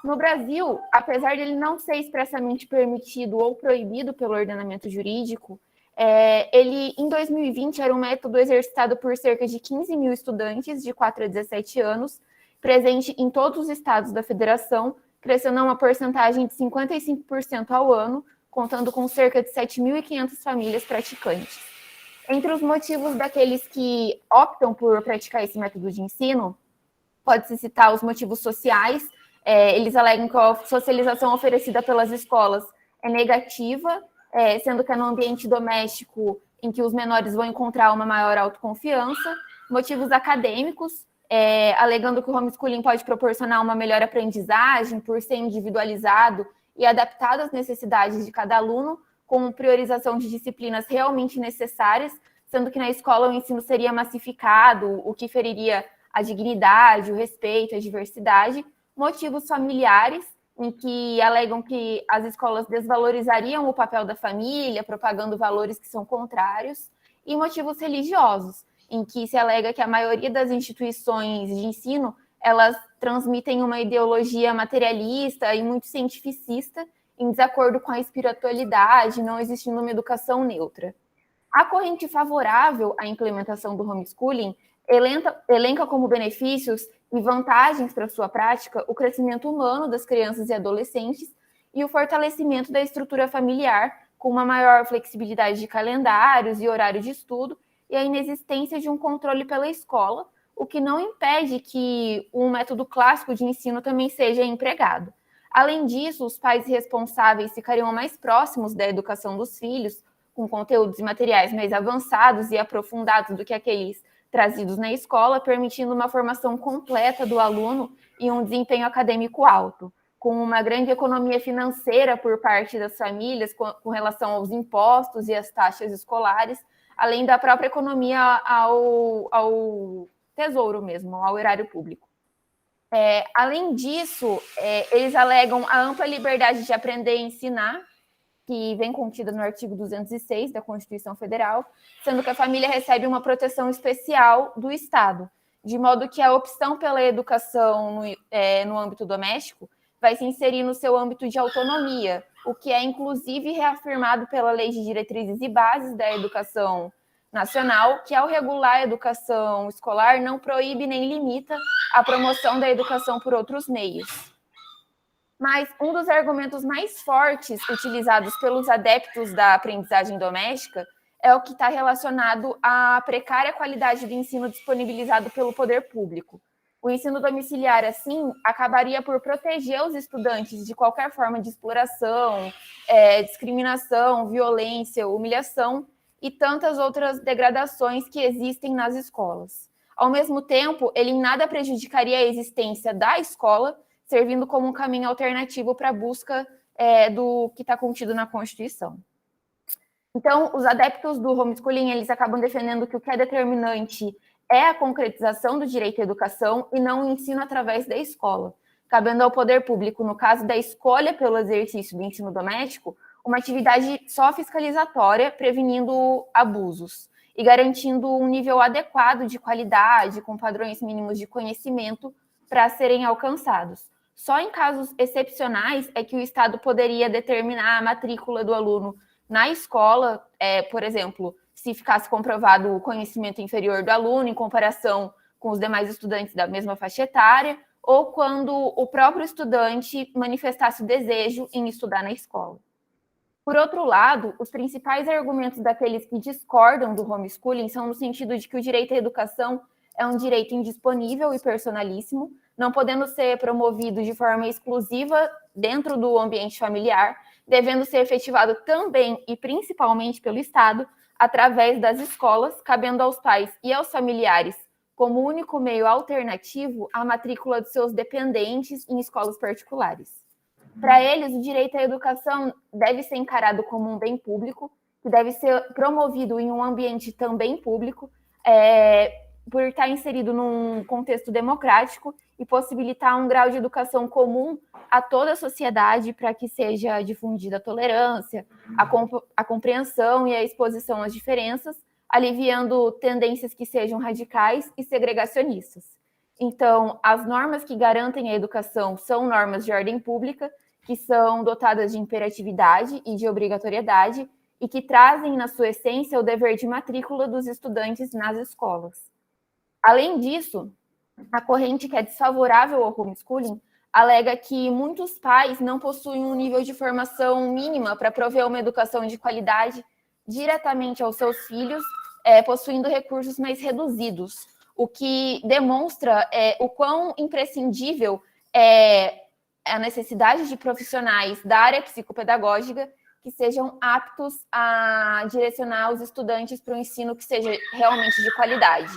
No Brasil, apesar de ele não ser expressamente permitido ou proibido pelo ordenamento jurídico, ele, em 2020, era um método exercitado por cerca de 15 mil estudantes de 4 a 17 anos, presente em todos os estados da federação, crescendo a uma porcentagem de 55% ao ano, contando com cerca de 7.500 famílias praticantes. Entre os motivos daqueles que optam por praticar esse método de ensino, pode-se citar os motivos sociais. Eles alegam que a socialização oferecida pelas escolas é negativa, sendo que é no ambiente doméstico em que os menores vão encontrar uma maior autoconfiança. Motivos acadêmicos, alegando que o homeschooling pode proporcionar uma melhor aprendizagem por ser individualizado e adaptado às necessidades de cada aluno, com priorização de disciplinas realmente necessárias, sendo que na escola o ensino seria massificado, o que feriria a dignidade, o respeito, a diversidade. Motivos familiares, em que alegam que as escolas desvalorizariam o papel da família, propagando valores que são contrários. E motivos religiosos, em que se alega que a maioria das instituições de ensino, elas transmitem uma ideologia materialista e muito cientificista, em desacordo com a espiritualidade, não existindo uma educação neutra. A corrente favorável à implementação do homeschooling elenca como benefícios e vantagens para sua prática o crescimento humano das crianças e adolescentes e o fortalecimento da estrutura familiar, com uma maior flexibilidade de calendários e horário de estudo, e a inexistência de um controle pela escola, o que não impede que um método clássico de ensino também seja empregado. Além disso, os pais responsáveis ficariam mais próximos da educação dos filhos, com conteúdos e materiais mais avançados e aprofundados do que aqueles trazidos na escola, permitindo uma formação completa do aluno e um desempenho acadêmico alto, com uma grande economia financeira por parte das famílias com relação aos impostos e às taxas escolares, além da própria economia ao tesouro mesmo, ao erário público. Além disso, eles alegam a ampla liberdade de aprender e ensinar, que vem contida no artigo 206 da Constituição Federal, sendo que a família recebe uma proteção especial do Estado, de modo que a opção pela educação no âmbito doméstico vai se inserir no seu âmbito de autonomia, o que é inclusive reafirmado pela Lei de Diretrizes e Bases da Educação Nacional, que ao regular a educação escolar não proíbe nem limita a promoção da educação por outros meios. Mas um dos argumentos mais fortes utilizados pelos adeptos da aprendizagem doméstica é o que está relacionado à precária qualidade do ensino disponibilizado pelo poder público. O ensino domiciliar, assim, acabaria por proteger os estudantes de qualquer forma de exploração, discriminação, violência, humilhação e tantas outras degradações que existem nas escolas. Ao mesmo tempo, ele em nada prejudicaria a existência da escola, servindo como um caminho alternativo para a busca do que está contido na Constituição. Então, os adeptos do homeschooling, eles acabam defendendo que o que é determinante é a concretização do direito à educação e não o ensino através da escola, cabendo ao poder público, no caso da escolha pelo exercício do ensino doméstico, uma atividade só fiscalizatória, prevenindo abusos e garantindo um nível adequado de qualidade, com padrões mínimos de conhecimento para serem alcançados. Só em casos excepcionais é que o Estado poderia determinar a matrícula do aluno na escola, por exemplo, se ficasse comprovado o conhecimento inferior do aluno em comparação com os demais estudantes da mesma faixa etária, ou quando o próprio estudante manifestasse o desejo em estudar na escola. Por outro lado, os principais argumentos daqueles que discordam do homeschooling são no sentido de que o direito à educação é um direito indisponível e personalíssimo, não podendo ser promovido de forma exclusiva dentro do ambiente familiar, devendo ser efetivado também e principalmente pelo Estado, através das escolas, cabendo aos pais e aos familiares, como único meio alternativo, a matrícula de seus dependentes em escolas particulares. Para eles, o direito à educação deve ser encarado como um bem público, que deve ser promovido em um ambiente também público, por estar inserido num contexto democrático e possibilitar um grau de educação comum a toda a sociedade para que seja difundida a tolerância, a compreensão e a exposição às diferenças, aliviando tendências que sejam radicais e segregacionistas. Então, as normas que garantem a educação são normas de ordem pública, que são dotadas de imperatividade e de obrigatoriedade e que trazem, na sua essência, o dever de matrícula dos estudantes nas escolas. Além disso, a corrente que é desfavorável ao homeschooling alega que muitos pais não possuem um nível de formação mínima para prover uma educação de qualidade diretamente aos seus filhos, possuindo recursos mais reduzidos, o que demonstra o quão imprescindível é a necessidade de profissionais da área psicopedagógica que sejam aptos a direcionar os estudantes para um ensino que seja realmente de qualidade.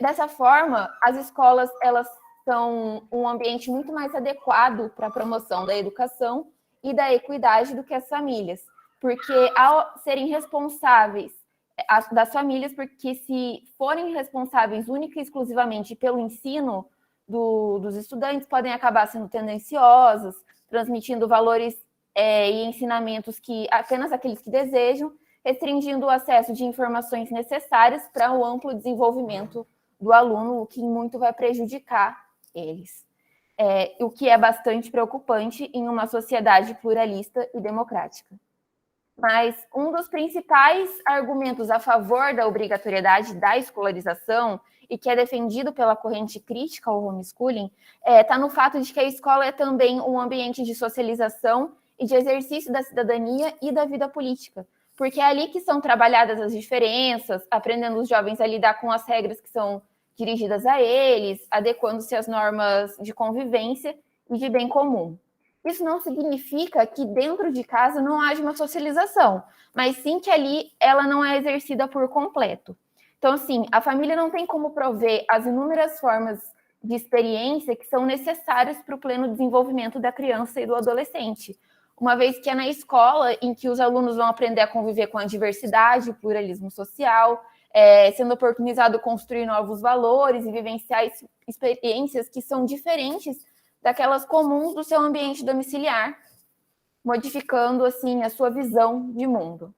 Dessa forma, as escolas elas são um ambiente muito mais adequado para a promoção da educação e da equidade do que as famílias, porque ao serem responsáveis das famílias, porque se forem responsáveis única e exclusivamente pelo ensino dos estudantes, podem acabar sendo tendenciosas, transmitindo valores e ensinamentos que apenas aqueles que desejam, restringindo o acesso de informações necessárias para o amplo desenvolvimento do aluno, o que muito vai prejudicar eles. O que é bastante preocupante em uma sociedade pluralista e democrática. Mas um dos principais argumentos a favor da obrigatoriedade da escolarização, e que é defendido pela corrente crítica ao homeschooling, está no fato de que a escola é também um ambiente de socialização e de exercício da cidadania e da vida política, porque é ali que são trabalhadas as diferenças, aprendendo os jovens a lidar com as regras que são dirigidas a eles, adequando-se às normas de convivência e de bem comum. isso não significa que dentro de casa não haja uma socialização, mas sim que ali ela não é exercida por completo. Então, assim, a família não tem como prover as inúmeras formas de experiência que são necessárias para o pleno desenvolvimento da criança e do adolescente, uma vez que é na escola em que os alunos vão aprender a conviver com a diversidade, o pluralismo social, sendo oportunizado construir novos valores e vivenciar experiências que são diferentes daquelas comuns do seu ambiente domiciliar, modificando, assim, a sua visão de mundo.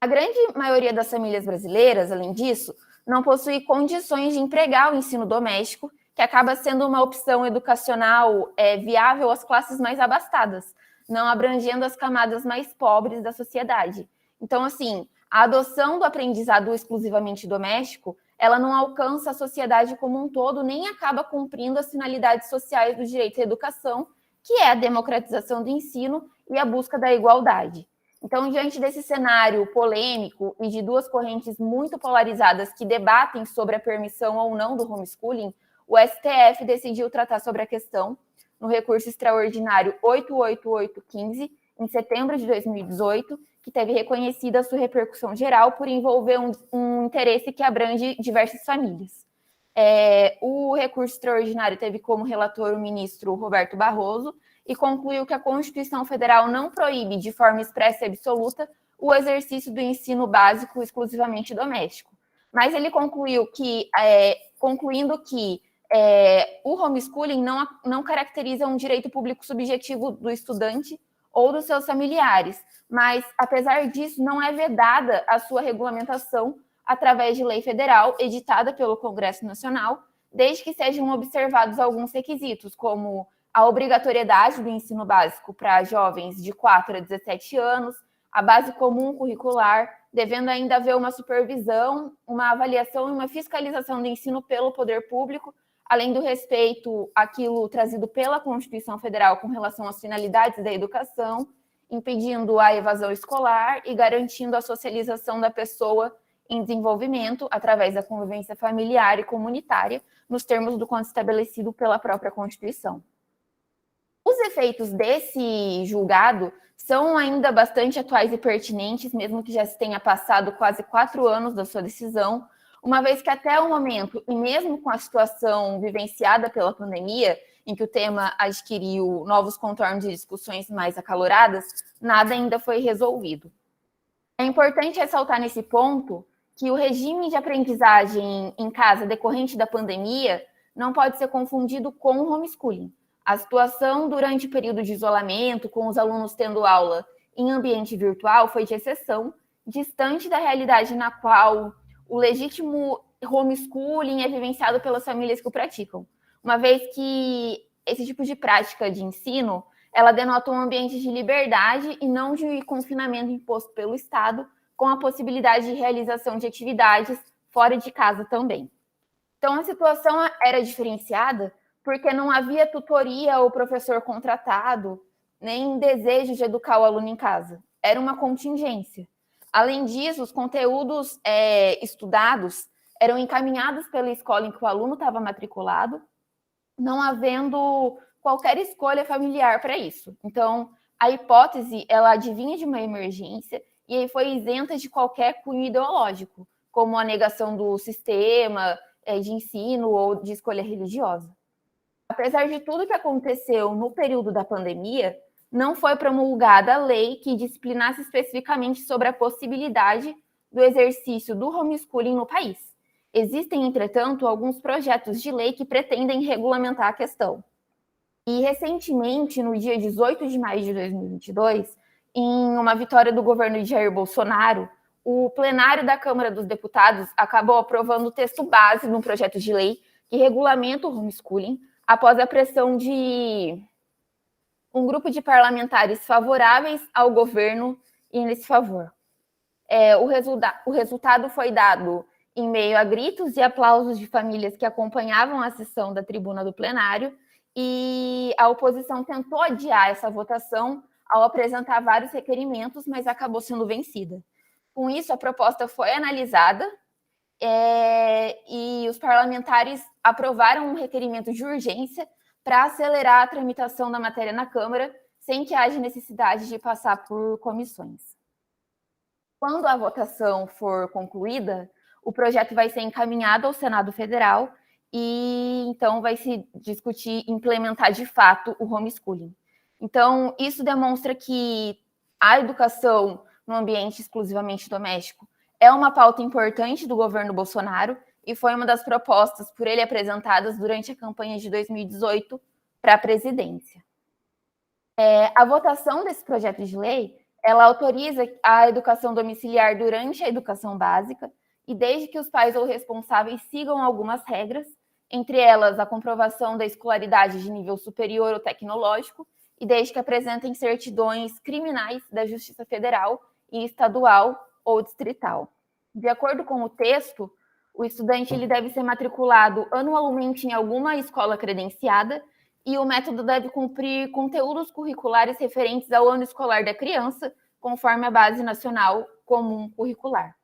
A grande maioria das famílias brasileiras, além disso, não possui condições de empregar o ensino doméstico, que acaba sendo uma opção educacional viável às classes mais abastadas, não abrangendo as camadas mais pobres da sociedade. Então, assim, a adoção do aprendizado exclusivamente doméstico, ela não alcança a sociedade como um todo, nem acaba cumprindo as finalidades sociais do direito à educação, que é a democratização do ensino e a busca da igualdade. Então, diante desse cenário polêmico e de duas correntes muito polarizadas que debatem sobre a permissão ou não do homeschooling, o STF decidiu tratar sobre a questão no recurso extraordinário 88815, em setembro de 2018, que teve reconhecida a sua repercussão geral por envolver um interesse que abrange diversas famílias. O recurso extraordinário teve como relator o ministro Roberto Barroso e concluiu que a Constituição Federal não proíbe, de forma expressa e absoluta, o exercício do ensino básico exclusivamente doméstico. Mas ele concluiu que, concluindo que o homeschooling não caracteriza um direito público subjetivo do estudante ou dos seus familiares, mas, apesar disso, não é vedada a sua regulamentação através de lei federal editada pelo Congresso Nacional, desde que sejam observados alguns requisitos, como a obrigatoriedade do ensino básico para jovens de 4 a 17 anos, a base comum curricular, devendo ainda haver uma supervisão, uma avaliação e uma fiscalização do ensino pelo poder público, além do respeito àquilo trazido pela Constituição Federal com relação às finalidades da educação, impedindo a evasão escolar e garantindo a socialização da pessoa em desenvolvimento através da convivência familiar e comunitária, nos termos do quanto estabelecido pela própria Constituição. Os efeitos desse julgado são ainda bastante atuais e pertinentes, mesmo que já se tenha passado quase 4 anos da sua decisão, uma vez que até o momento, e mesmo com a situação vivenciada pela pandemia, em que o tema adquiriu novos contornos e discussões mais acaloradas, nada ainda foi resolvido. É importante ressaltar nesse ponto que o regime de aprendizagem em casa decorrente da pandemia não pode ser confundido com o homeschooling. A situação durante o período de isolamento, com os alunos tendo aula em ambiente virtual, foi de exceção, distante da realidade na qual o legítimo homeschooling é vivenciado pelas famílias que o praticam, uma vez que esse tipo de prática de ensino, ela denota um ambiente de liberdade e não de confinamento imposto pelo Estado, com a possibilidade de realização de atividades fora de casa também. Então, a situação era diferenciada porque não havia tutoria ou professor contratado, nem desejo de educar o aluno em casa. Era uma contingência. Além disso, os conteúdos estudados eram encaminhados pela escola em que o aluno estava matriculado, não havendo qualquer escolha familiar para isso. Então, a hipótese, ela adivinha de uma emergência e aí foi isenta de qualquer cunho ideológico, como a negação do sistema de ensino ou de escolha religiosa. Apesar de tudo que aconteceu no período da pandemia, não foi promulgada a lei que disciplinasse especificamente sobre a possibilidade do exercício do homeschooling no país. Existem, entretanto, alguns projetos de lei que pretendem regulamentar a questão. E, recentemente, no dia 18 de maio de 2022, em uma vitória do governo de Jair Bolsonaro, o plenário da Câmara dos Deputados acabou aprovando o texto base de um projeto de lei que regulamenta o homeschooling, após a pressão de um grupo de parlamentares favoráveis ao governo e nesse favor. O resultado foi dado em meio a gritos e aplausos de famílias que acompanhavam a sessão da tribuna do plenário, e a oposição tentou adiar essa votação ao apresentar vários requerimentos, mas acabou sendo vencida. Com isso, a proposta foi analisada e os parlamentares aprovaram um requerimento de urgência para acelerar a tramitação da matéria na Câmara, sem que haja necessidade de passar por comissões. Quando a votação for concluída, o projeto vai ser encaminhado ao Senado Federal e, então, vai se discutir implementar de fato o homeschooling. Então, isso demonstra que a educação no ambiente exclusivamente doméstico é uma pauta importante do governo Bolsonaro e foi uma das propostas por ele apresentadas durante a campanha de 2018 para a presidência. A votação desse projeto de lei, ela autoriza a educação domiciliar durante a educação básica e desde que os pais ou responsáveis sigam algumas regras, entre elas a comprovação da escolaridade de nível superior ou tecnológico e desde que apresentem certidões criminais da Justiça Federal e estadual ou distrital. De acordo com o texto, o estudante ele deve ser matriculado anualmente em alguma escola credenciada e o método deve cumprir conteúdos curriculares referentes ao ano escolar da criança, conforme a Base Nacional Comum Curricular.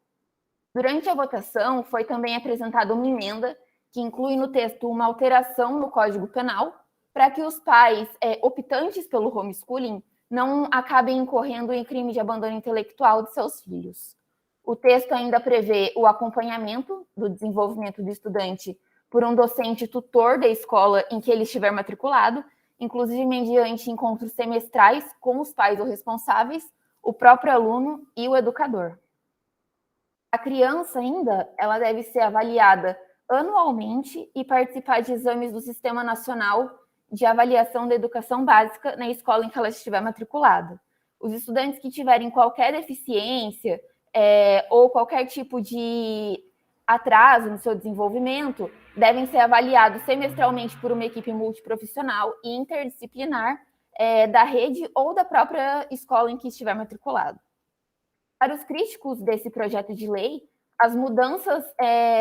Durante a votação, foi também apresentada uma emenda que inclui no texto uma alteração no Código Penal para que os pais optantes pelo homeschooling não acabem incorrendo em crime de abandono intelectual de seus filhos. O texto ainda prevê o acompanhamento do desenvolvimento do estudante por um docente tutor da escola em que ele estiver matriculado, inclusive mediante encontros semestrais com os pais ou responsáveis, o próprio aluno e o educador. A criança ainda, ela deve ser avaliada anualmente e participar de exames do Sistema Nacional de Avaliação da Educação Básica na escola em que ela estiver matriculada. Os estudantes que tiverem qualquer deficiência ou qualquer tipo de atraso no seu desenvolvimento devem ser avaliados semestralmente por uma equipe multiprofissional e interdisciplinar da rede ou da própria escola em que estiver matriculado. Para os críticos desse projeto de lei, as mudanças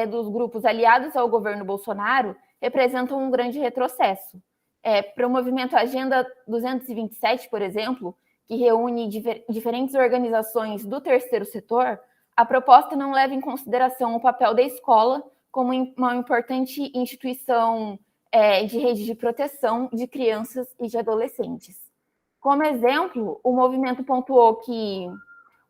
dos grupos aliados ao governo Bolsonaro representam um grande retrocesso. Para o movimento Agenda 227, por exemplo, que reúne diferentes organizações do terceiro setor, a proposta não leva em consideração o papel da escola como uma importante instituição de rede de proteção de crianças e de adolescentes. Como exemplo, o movimento pontuou que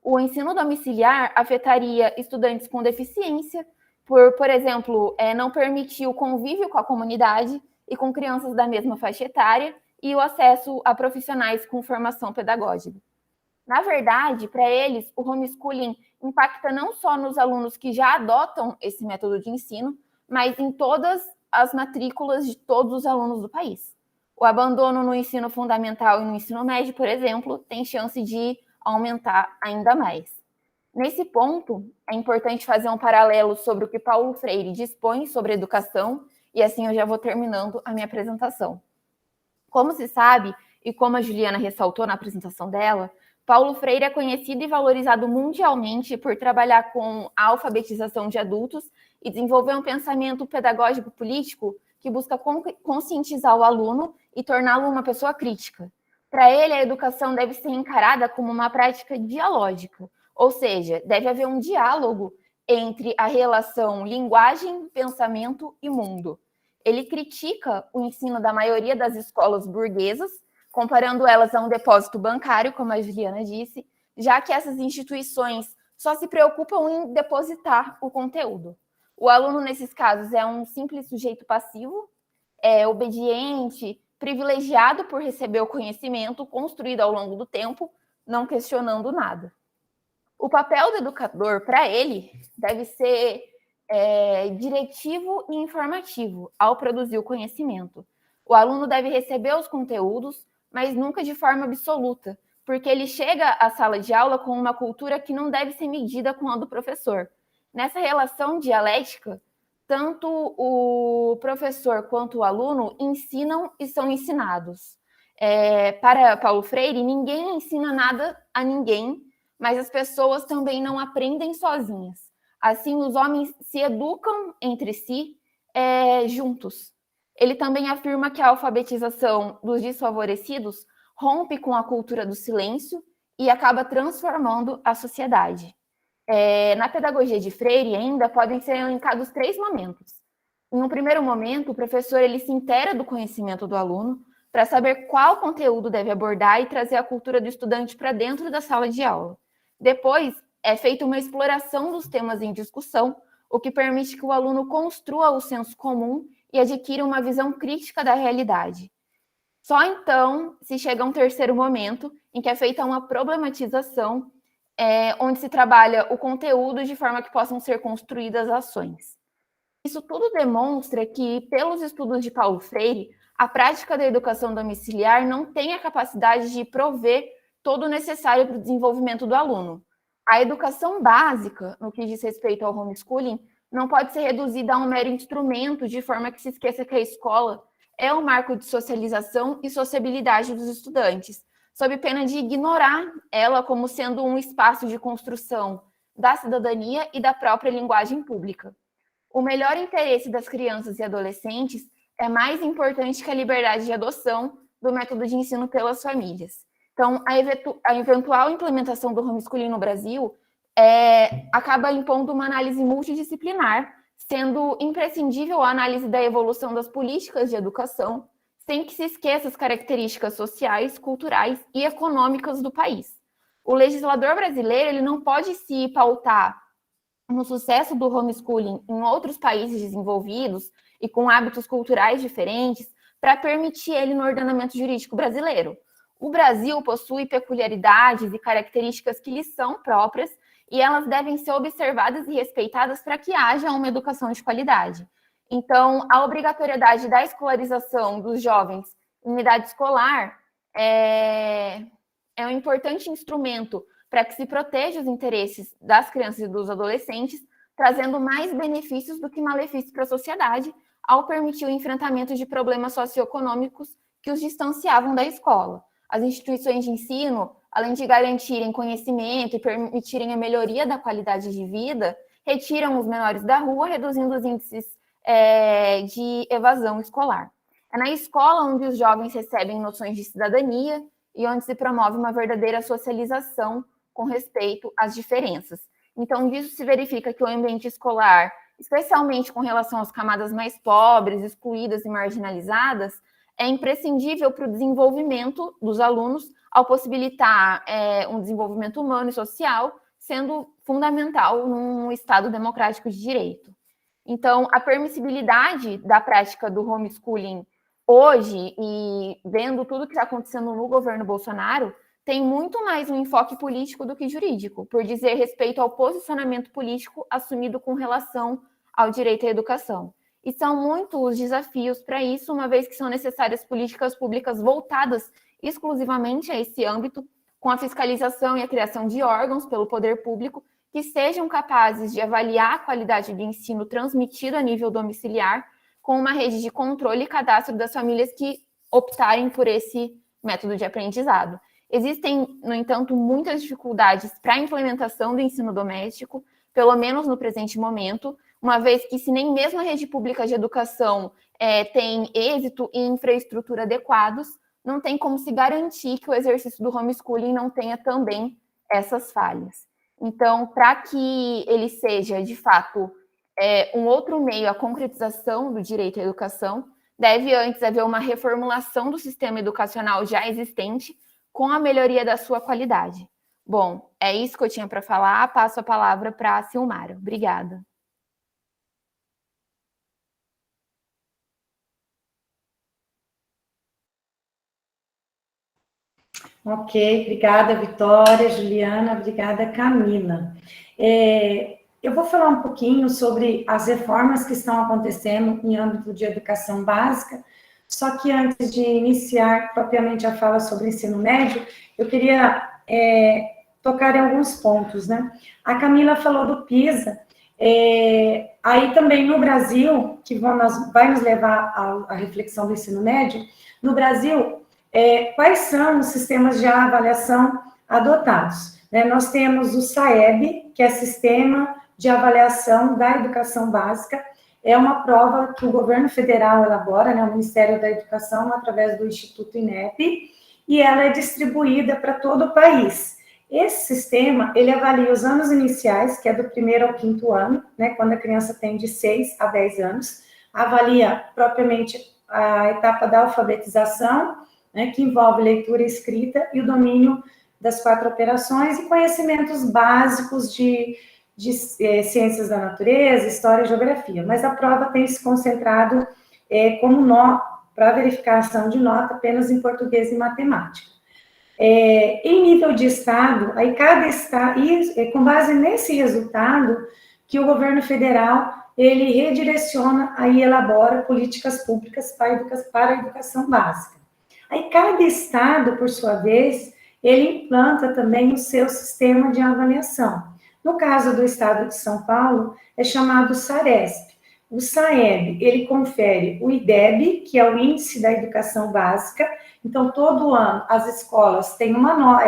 o ensino domiciliar afetaria estudantes com deficiência, por exemplo, não permitir o convívio com a comunidade e com crianças da mesma faixa etária e o acesso a profissionais com formação pedagógica. Na verdade, para eles, o homeschooling impacta não só nos alunos que já adotam esse método de ensino, mas em todas as matrículas de todos os alunos do país. O abandono no ensino fundamental e no ensino médio, por exemplo, tem chance de aumentar ainda mais. Nesse ponto, é importante fazer um paralelo sobre o que Paulo Freire dispõe sobre educação, e assim eu já vou terminando a minha apresentação. Como se sabe, e como a Juliana ressaltou na apresentação dela, Paulo Freire é conhecido e valorizado mundialmente por trabalhar com a alfabetização de adultos e desenvolver um pensamento pedagógico político que busca conscientizar o aluno e torná-lo uma pessoa crítica. Para ele, a educação deve ser encarada como uma prática dialógica, ou seja, deve haver um diálogo entre a relação linguagem, pensamento e mundo. Ele critica o ensino da maioria das escolas burguesas, comparando elas a um depósito bancário, como a Juliana disse, já que essas instituições só se preocupam em depositar o conteúdo. O aluno, nesses casos, é um simples sujeito passivo, obediente, privilegiado por receber o conhecimento construído ao longo do tempo, não questionando nada. O papel do educador, para ele, deve ser diretivo e informativo ao produzir o conhecimento. O aluno deve receber os conteúdos, mas nunca de forma absoluta, porque ele chega à sala de aula com uma cultura que não deve ser medida com a do professor. Nessa relação dialética, tanto o professor quanto o aluno ensinam e são ensinados. Para Paulo Freire, ninguém ensina nada a ninguém, mas as pessoas também não aprendem sozinhas. Assim, os homens se educam entre si juntos. Ele também afirma que a alfabetização dos desfavorecidos rompe com a cultura do silêncio e acaba transformando a sociedade. Na pedagogia de Freire, ainda podem ser elencados 3 momentos. Em um primeiro momento, o professor ele se inteira do conhecimento do aluno para saber qual conteúdo deve abordar e trazer a cultura do estudante para dentro da sala de aula. Depois, é feita uma exploração dos temas em discussão, o que permite que o aluno construa o senso comum e adquira uma visão crítica da realidade. Só então se chega a um terceiro momento, em que é feita uma problematização, onde se trabalha o conteúdo de forma que possam ser construídas ações. Isso tudo demonstra que, pelos estudos de Paulo Freire, a prática da educação domiciliar não tem a capacidade de prover todo o necessário para o desenvolvimento do aluno. A educação básica, no que diz respeito ao homeschooling, não pode ser reduzida a um mero instrumento, de forma que se esqueça que a escola é um marco de socialização e sociabilidade dos estudantes, sob pena de ignorar ela como sendo um espaço de construção da cidadania e da própria linguagem pública. O melhor interesse das crianças e adolescentes é mais importante que a liberdade de adoção do método de ensino pelas famílias. Então, a eventual implementação do homeschooling no Brasil acaba impondo uma análise multidisciplinar, sendo imprescindível a análise da evolução das políticas de educação, sem que se esqueça as características sociais, culturais e econômicas do país. O legislador brasileiro ele não pode se pautar no sucesso do homeschooling em outros países desenvolvidos e com hábitos culturais diferentes para permitir ele no ordenamento jurídico brasileiro. O Brasil possui peculiaridades e características que lhe são próprias e elas devem ser observadas e respeitadas para que haja uma educação de qualidade. Então, a obrigatoriedade da escolarização dos jovens em idade escolar é um importante instrumento para que se proteja os interesses das crianças e dos adolescentes, trazendo mais benefícios do que malefícios para a sociedade, ao permitir o enfrentamento de problemas socioeconômicos que os distanciavam da escola. As instituições de ensino, além de garantirem conhecimento e permitirem a melhoria da qualidade de vida, retiram os menores da rua, reduzindo os índices de evasão escolar. É na escola onde os jovens recebem noções de cidadania e onde se promove uma verdadeira socialização com respeito às diferenças. Então, disso se verifica que o ambiente escolar, especialmente com relação às camadas mais pobres, excluídas e marginalizadas, é imprescindível para o desenvolvimento dos alunos, ao possibilitar um desenvolvimento humano e social, sendo fundamental num Estado democrático de direito. Então, a permissibilidade da prática do homeschooling hoje, e vendo tudo que está acontecendo no governo Bolsonaro, tem muito mais um enfoque político do que jurídico, por dizer respeito ao posicionamento político assumido com relação ao direito à educação. E são muitos os desafios para isso, uma vez que são necessárias políticas públicas voltadas exclusivamente a esse âmbito, com a fiscalização e a criação de órgãos pelo poder público que sejam capazes de avaliar a qualidade do ensino transmitido a nível domiciliar, com uma rede de controle e cadastro das famílias que optarem por esse método de aprendizado. Existem, no entanto, muitas dificuldades para a implementação do ensino doméstico, pelo menos no presente momento, uma vez que se nem mesmo a rede pública de educação tem êxito e infraestrutura adequados, não tem como se garantir que o exercício do homeschooling não tenha também essas falhas. Então, para que ele seja, de fato, um outro meio à concretização do direito à educação, deve antes haver uma reformulação do sistema educacional já existente, com a melhoria da sua qualidade. Bom, é isso que eu tinha para falar. Passo a palavra para a Silmara. Obrigada. Ok, obrigada, Vitória, Juliana, obrigada, Camila. Eu vou falar um pouquinho sobre as reformas que estão acontecendo em âmbito de educação básica, só que antes de iniciar propriamente a fala sobre o ensino médio, eu queria tocar em alguns pontos, né? A Camila falou do PISA, aí também no Brasil, que vai nos levar à reflexão do ensino médio, no Brasil, quais são os sistemas de avaliação adotados? Nós temos o SAEB, que é Sistema de Avaliação da Educação Básica, é uma prova que o governo federal elabora, o Ministério da Educação, através do Instituto INEP, e ela é distribuída para todo o país. Esse sistema, ele avalia os anos iniciais, que é do 1º ao 5º ano, quando a criança tem de 6 a 10 anos, avalia propriamente a etapa da alfabetização, né, que envolve leitura e escrita e o domínio das 4 operações e conhecimentos básicos de ciências da natureza, história e geografia. Mas a prova tem se concentrado para verificação de nota apenas em português e matemática. Em nível de estado, aí cada estado, e com base nesse resultado, que o governo federal, ele redireciona e elabora políticas públicas para a educação básica. Aí cada estado, por sua vez, ele implanta também o seu sistema de avaliação. No caso do estado de São Paulo, é chamado SARESP. O SAEB, ele confere o IDEB, que é o Índice da Educação Básica. Então, todo ano, as escolas têm uma nota,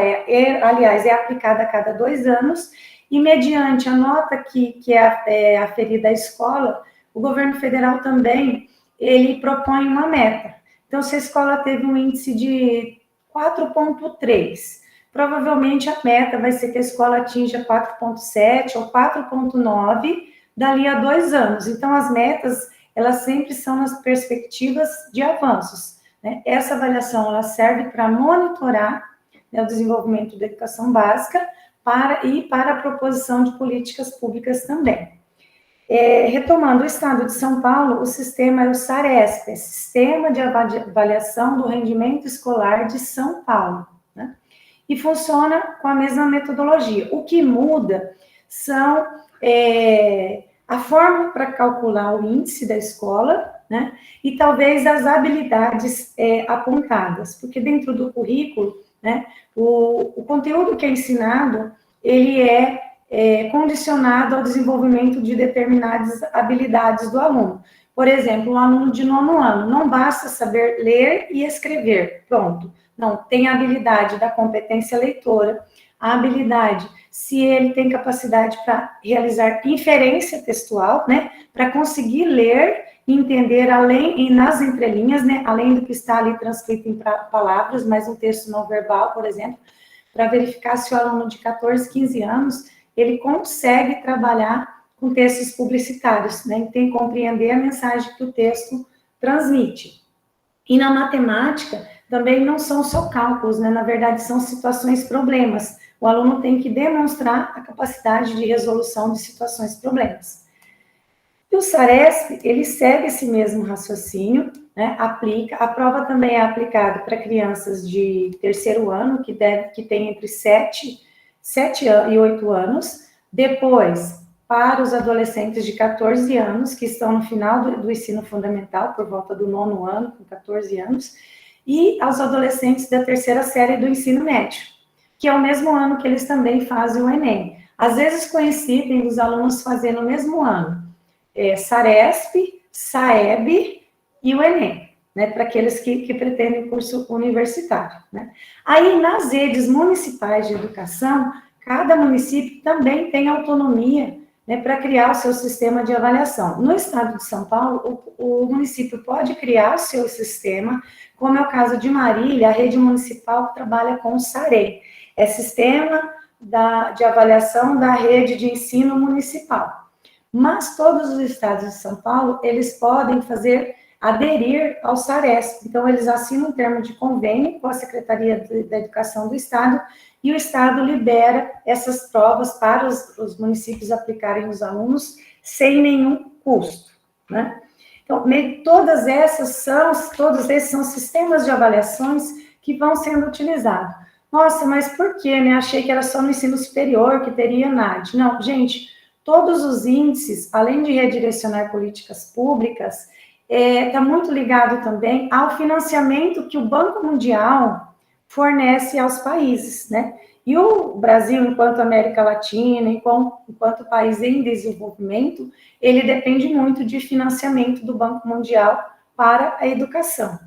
aliás, é aplicada a cada 2 anos, e mediante a nota que é aferida à escola, o governo federal também, ele propõe uma meta. Então, se a escola teve um índice de 4,3, provavelmente a meta vai ser que a escola atinja 4,7 ou 4,9 dali a 2 anos. Então, as metas, elas sempre são nas perspectivas de avanços, né? Essa avaliação, ela serve para monitorar, né, o desenvolvimento da educação básica para a proposição de políticas públicas também. Retomando o estado de São Paulo, o sistema é o SARESP, Sistema de Avaliação do Rendimento Escolar de São Paulo, né? E funciona com a mesma metodologia. O que muda são a forma para calcular o índice da escola, né? E talvez as habilidades apontadas, porque dentro do currículo, né, o conteúdo que é ensinado, ele é condicionado ao desenvolvimento de determinadas habilidades do aluno. Por exemplo, um aluno de 9º ano, não basta saber ler e escrever, pronto. Não, tem a habilidade da competência leitora, a habilidade, se ele tem capacidade para realizar inferência textual, né, para conseguir ler e entender além, e nas entrelinhas, né, além do que está ali transcrito em palavras, mas um texto não verbal, por exemplo, para verificar se o aluno de 14, 15 anos, ele consegue trabalhar com textos publicitários, né, e tem que compreender a mensagem que o texto transmite. E na matemática, também não são só cálculos, né, na verdade são situações problemas. O aluno tem que demonstrar a capacidade de resolução de situações problemas. E o SARESP, ele segue esse mesmo raciocínio, né, a prova também é aplicada para crianças de 3º ano, que tem entre 7 e 8 anos, depois para os adolescentes de 14 anos, que estão no final do ensino fundamental, por volta do 9º ano, com 14 anos, e aos adolescentes da 3ª série do ensino médio, que é o mesmo ano que eles também fazem o Enem. Às vezes coincidem os alunos fazendo no mesmo ano, SARESP, SAEB e o Enem, né, para aqueles que pretendem curso universitário, né. Aí, nas redes municipais de educação, cada município também tem autonomia, né, para criar o seu sistema de avaliação. No estado de São Paulo, o município pode criar o seu sistema, como é o caso de Marília, a rede municipal trabalha com o SAREI, é Sistema de Avaliação da Rede de Ensino Municipal. Mas todos os estados de São Paulo, eles podem aderir ao SARESP. Então, eles assinam um termo de convênio com a Secretaria da Educação do Estado e o Estado libera essas provas para os municípios aplicarem os alunos sem nenhum custo, né? Então, todos esses são sistemas de avaliações que vão sendo utilizados. Nossa, mas por quê, né? Achei que era só no ensino superior que teria NAD. Não, gente, todos os índices, além de redirecionar políticas públicas, está muito ligado também ao financiamento que o Banco Mundial fornece aos países, né? E o Brasil, enquanto América Latina, enquanto país em desenvolvimento, ele depende muito de financiamento do Banco Mundial para a educação.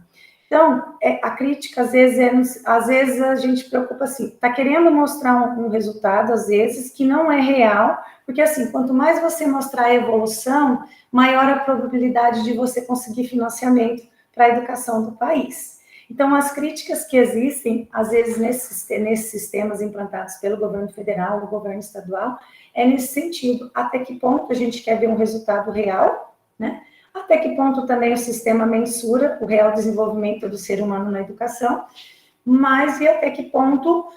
Então, a crítica, às vezes a gente preocupa assim, está querendo mostrar um resultado, às vezes, que não é real, porque assim, quanto mais você mostrar a evolução, maior a probabilidade de você conseguir financiamento para a educação do país. Então, as críticas que existem, às vezes, nesses sistemas implantados pelo governo federal, o governo estadual, é nesse sentido, até que ponto a gente quer ver um resultado real, né? até que ponto também o sistema mensura o real desenvolvimento do ser humano na educação, mas e até que ponto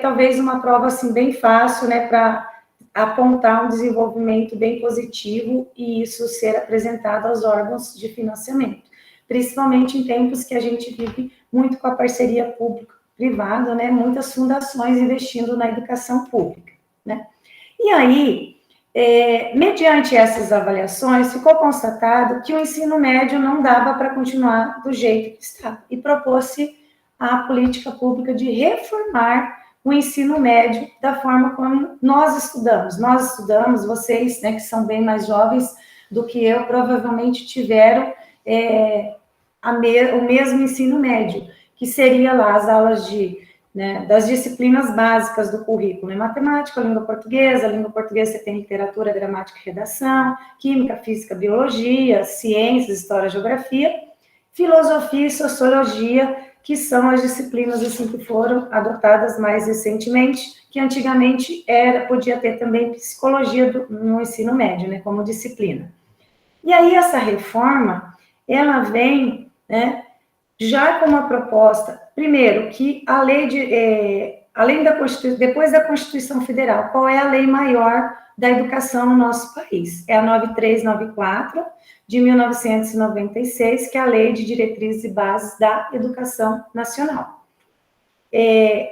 talvez uma prova assim bem fácil, né, para apontar um desenvolvimento bem positivo e isso ser apresentado aos órgãos de financiamento, principalmente em tempos que a gente vive muito com a parceria público-privada, né, muitas fundações investindo na educação pública, né. E aí, mediante essas avaliações, ficou constatado que o ensino médio não dava para continuar do jeito que estava, e propôs-se a política pública de reformar o ensino médio da forma como nós estudamos. Nós estudamos, vocês, né, que são bem mais jovens do que eu, provavelmente tiveram o mesmo ensino médio, que seria lá as aulas das disciplinas básicas do currículo, né? Matemática, língua portuguesa você tem literatura, gramática e redação, química, física, biologia, ciências, história, geografia, filosofia e sociologia, que são as disciplinas assim, que foram adotadas mais recentemente, que antigamente podia ter também psicologia no ensino médio, né, como disciplina. E aí essa reforma, ela vem, né, já com uma proposta, primeiro, que a lei depois da Constituição Federal, qual é a lei maior da educação no nosso país? É a 9394, de 1996, que é a Lei de Diretrizes e Bases da Educação Nacional.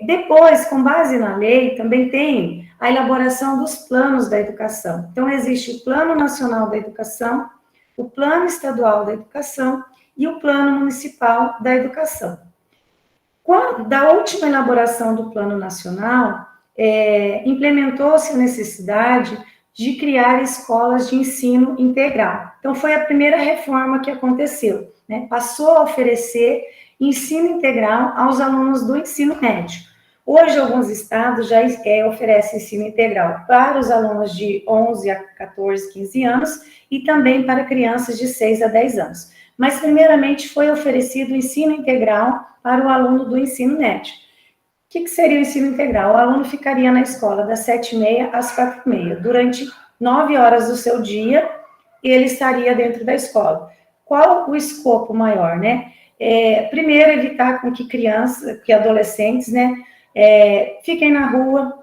Depois, com base na lei, também tem a elaboração dos planos da educação. Então, existe o Plano Nacional da Educação, o Plano Estadual da Educação e o Plano Municipal da Educação. Da última elaboração do Plano Nacional, implementou-se a necessidade de criar escolas de ensino integral. Então, foi a primeira reforma que aconteceu, né? Passou a oferecer ensino integral aos alunos do ensino médio. Hoje, alguns estados já oferecem ensino integral para os alunos de 11 a 14, 15 anos e também para crianças de 6 a 10 anos. Mas, primeiramente, foi oferecido o ensino integral para o aluno do ensino médio. O que seria o ensino integral? O aluno ficaria na escola das 7h30 às 4h30. Durante 9 horas do seu dia, ele estaria dentro da escola. Qual o escopo maior, né? Primeiro, evitar com que crianças, que adolescentes, né, fiquem na rua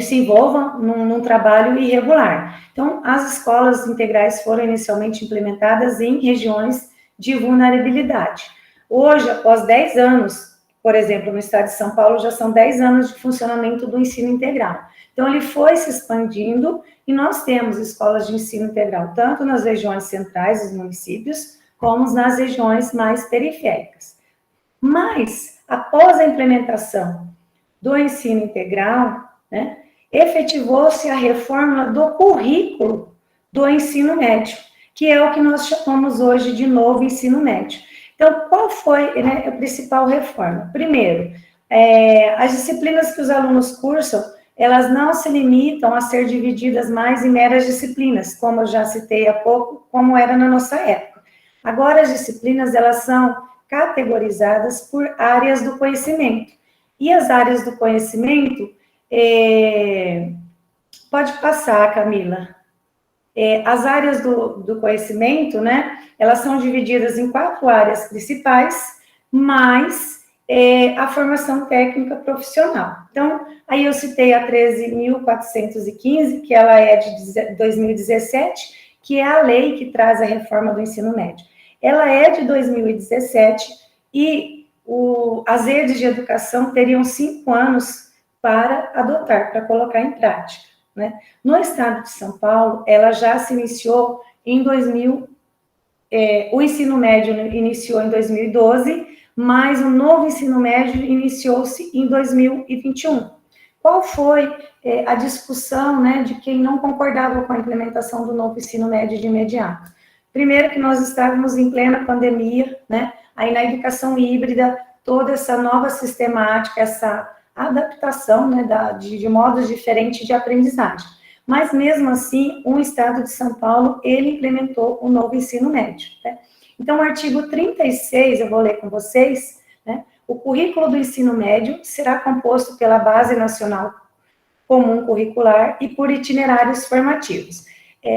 se envolvam num trabalho irregular. Então, as escolas integrais foram inicialmente implementadas em regiões de vulnerabilidade. Hoje, após 10 anos, por exemplo, no estado de São Paulo, já são 10 anos de funcionamento do ensino integral. Então, ele foi se expandindo e nós temos escolas de ensino integral, tanto nas regiões centrais dos municípios, como nas regiões mais periféricas. Mas, após a implementação do ensino integral, né, efetivou-se a reforma do currículo do ensino médio, que é o que nós chamamos hoje de novo ensino médio. Então, qual foi, né, a principal reforma? Primeiro, as disciplinas que os alunos cursam, elas não se limitam a ser divididas mais em meras disciplinas, como eu já citei há pouco, como era na nossa época. Agora, as disciplinas, elas são categorizadas por áreas do conhecimento. E as áreas do conhecimento, pode passar, Camila. As áreas do conhecimento, né, elas são divididas em 4 áreas principais, mais a formação técnica profissional. Então, aí eu citei a 13.415, que ela é de 2017, que é a lei que traz a reforma do ensino médio. Ela é de 2017 e as redes de educação teriam 5 anos para adotar, para colocar em prática, né? No estado de São Paulo, ela já se iniciou em 2000, o ensino médio iniciou em 2012, mas o novo ensino médio iniciou-se em 2021. Qual foi a discussão, né, de quem não concordava com a implementação do novo ensino médio de imediato? Primeiro que nós estávamos em plena pandemia, né, aí na educação híbrida, toda essa nova sistemática, essa adaptação, né, de modos diferentes de aprendizagem. Mas, mesmo assim, o Estado de São Paulo, ele implementou o novo ensino médio, né? Então, o artigo 36, eu vou ler com vocês, né? O currículo do ensino médio será composto pela Base Nacional Comum Curricular e por itinerários formativos.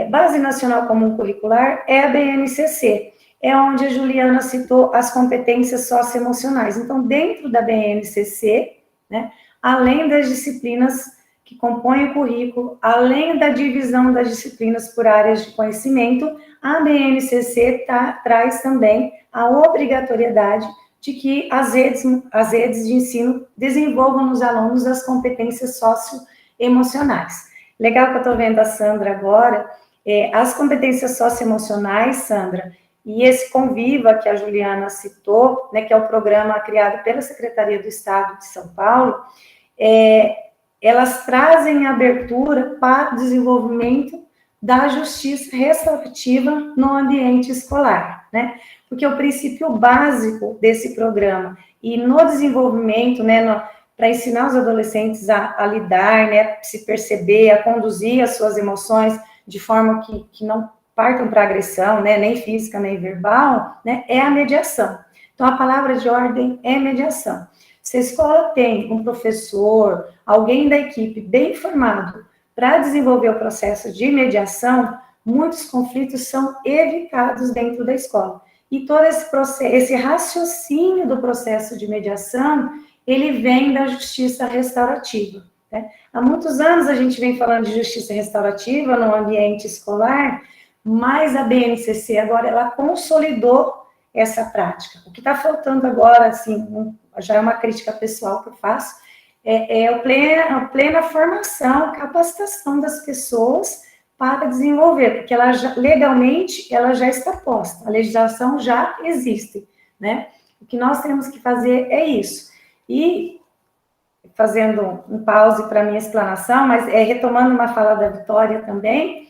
Base Nacional Comum Curricular é a BNCC, é onde a Juliana citou as competências socioemocionais. Então, dentro da BNCC, né, além das disciplinas que compõem o currículo, além da divisão das disciplinas por áreas de conhecimento, a BNCC traz também a obrigatoriedade de que as redes de ensino desenvolvam nos alunos as competências socioemocionais. Legal que eu estou vendo a Sandra agora, as competências socioemocionais, Sandra, e esse Conviva que a Juliana citou, né, que é o programa criado pela Secretaria do Estado de São Paulo, elas trazem abertura para o desenvolvimento da justiça restaurativa no ambiente escolar, né? Porque o princípio básico desse programa e no desenvolvimento, né, para ensinar os adolescentes a lidar, né, se perceber, a conduzir as suas emoções de forma que não partam para agressão, né, nem física, nem verbal, né, é a mediação. Então, a palavra de ordem é mediação. Se a escola tem um professor, alguém da equipe bem formado para desenvolver o processo de mediação, muitos conflitos são evitados dentro da escola. E todo esse raciocínio do processo de mediação, ele vem da justiça restaurativa, né? Há muitos anos a gente vem falando de justiça restaurativa no ambiente escolar, mas a BNCC agora, ela consolidou essa prática. O que está faltando agora, assim, já é uma crítica pessoal que eu faço, a plena formação, capacitação das pessoas para desenvolver, porque legalmente ela já está posta, a legislação já existe, né? O que nós temos que fazer é isso. E, fazendo um pause para a minha explanação, mas retomando uma fala da Vitória também,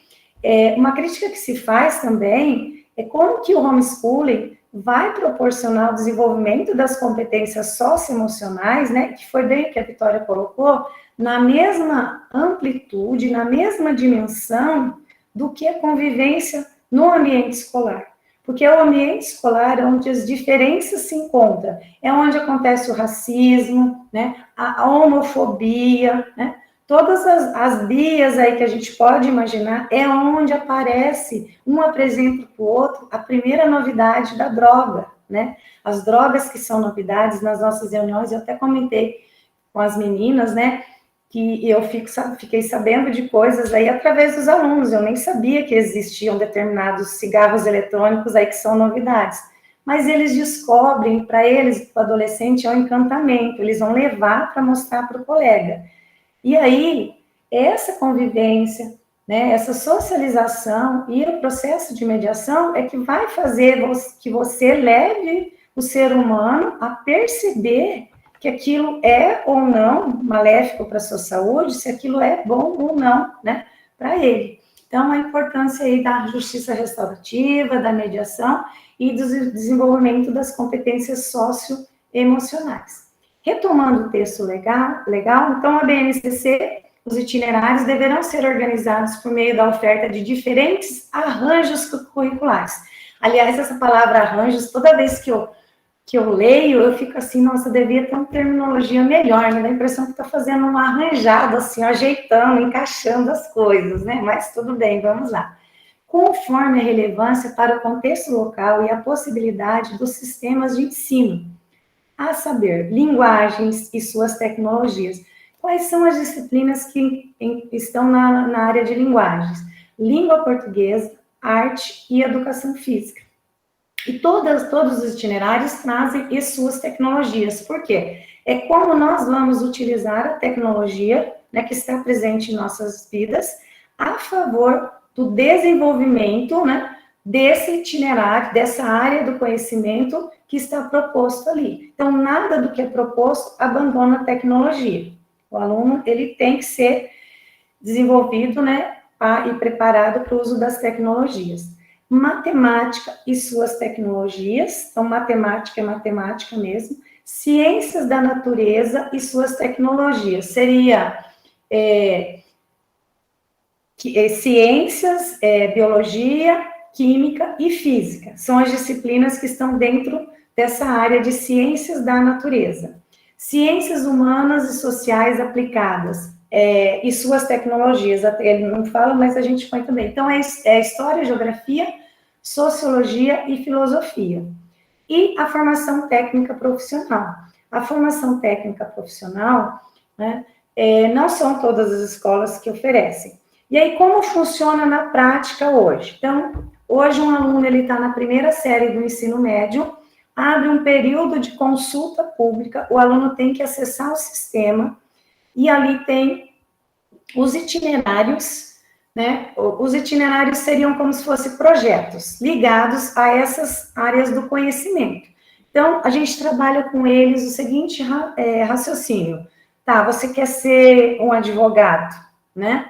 uma crítica que se faz também é como que o homeschooling vai proporcionar o desenvolvimento das competências socioemocionais, né, que foi bem o que a Vitória colocou, na mesma amplitude, na mesma dimensão do que a convivência no ambiente escolar. Porque é o ambiente escolar onde as diferenças se encontram, é onde acontece o racismo, né, a homofobia, né, todas as bias aí que a gente pode imaginar, é onde aparece, um apresenta para o outro, a primeira novidade da droga, né? As drogas que são novidades nas nossas reuniões, eu até comentei com as meninas, né, que eu fiquei sabendo de coisas aí através dos alunos, eu nem sabia que existiam determinados cigarros eletrônicos aí que são novidades, mas eles descobrem, para eles, o adolescente é um encantamento, eles vão levar para mostrar para o colega. E aí, essa convivência, né, essa socialização e o processo de mediação é que vai fazer que você leve o ser humano a perceber que aquilo é ou não maléfico para a sua saúde, se aquilo é bom ou não, né, para ele. Então, a importância aí da justiça restaurativa, da mediação e do desenvolvimento das competências socioemocionais. Retomando o texto legal, então a BNCC, os itinerários deverão ser organizados por meio da oferta de diferentes arranjos curriculares. Aliás, essa palavra arranjos, toda vez que eu leio, eu fico assim, nossa, devia ter uma terminologia melhor, me dá a impressão que está fazendo um arranjado, assim, ajeitando, encaixando as coisas, né? Mas tudo bem, vamos lá. Conforme a relevância para o contexto local e a possibilidade dos sistemas de ensino, a saber, linguagens e suas tecnologias. Quais são as disciplinas que estão na área de linguagens? Língua portuguesa, arte e educação física. E todos os itinerários trazem as suas tecnologias. Por quê? É como nós vamos utilizar a tecnologia, né, que está presente em nossas vidas, a favor do desenvolvimento, né, desse itinerário, dessa área do conhecimento que está proposto ali. Então, nada do que é proposto abandona a tecnologia. O aluno, ele tem que ser desenvolvido, né, e preparado para o uso das tecnologias. Matemática e suas tecnologias, então, matemática é matemática mesmo. Ciências da natureza e suas tecnologias. Seria ciências, biologia, química e física. São as disciplinas que estão dentro dessa área de ciências da natureza. Ciências humanas e sociais aplicadas, e suas tecnologias. Ele não fala, mas a gente põe também. Então, é história, geografia, sociologia e filosofia. E a formação técnica profissional. A formação técnica profissional, né, não são todas as escolas que oferecem. E aí, como funciona na prática hoje? Então, hoje um aluno está na primeira série do ensino médio, abre um período de consulta pública, o aluno tem que acessar o sistema, e ali tem os itinerários, né? Os itinerários seriam como se fossem projetos ligados a essas áreas do conhecimento. Então, a gente trabalha com eles o seguinte raciocínio. Tá, você quer ser um advogado, né?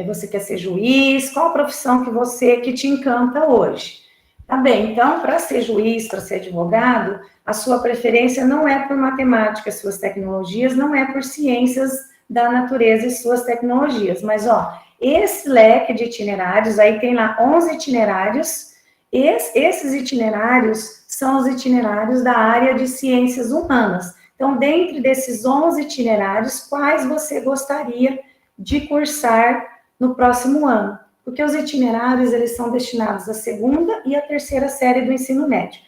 Você quer ser juiz, qual a profissão que te encanta hoje? Tá bem, então, para ser juiz, para ser advogado, a sua preferência não é por matemática, suas tecnologias, não é por ciências da natureza e suas tecnologias, mas, esse leque de itinerários, aí tem lá 11 itinerários, esses itinerários são os itinerários da área de ciências humanas. Então, dentre desses 11 itinerários, quais você gostaria de cursar no próximo ano? Porque os itinerários, eles são destinados à segunda e à terceira série do ensino médio.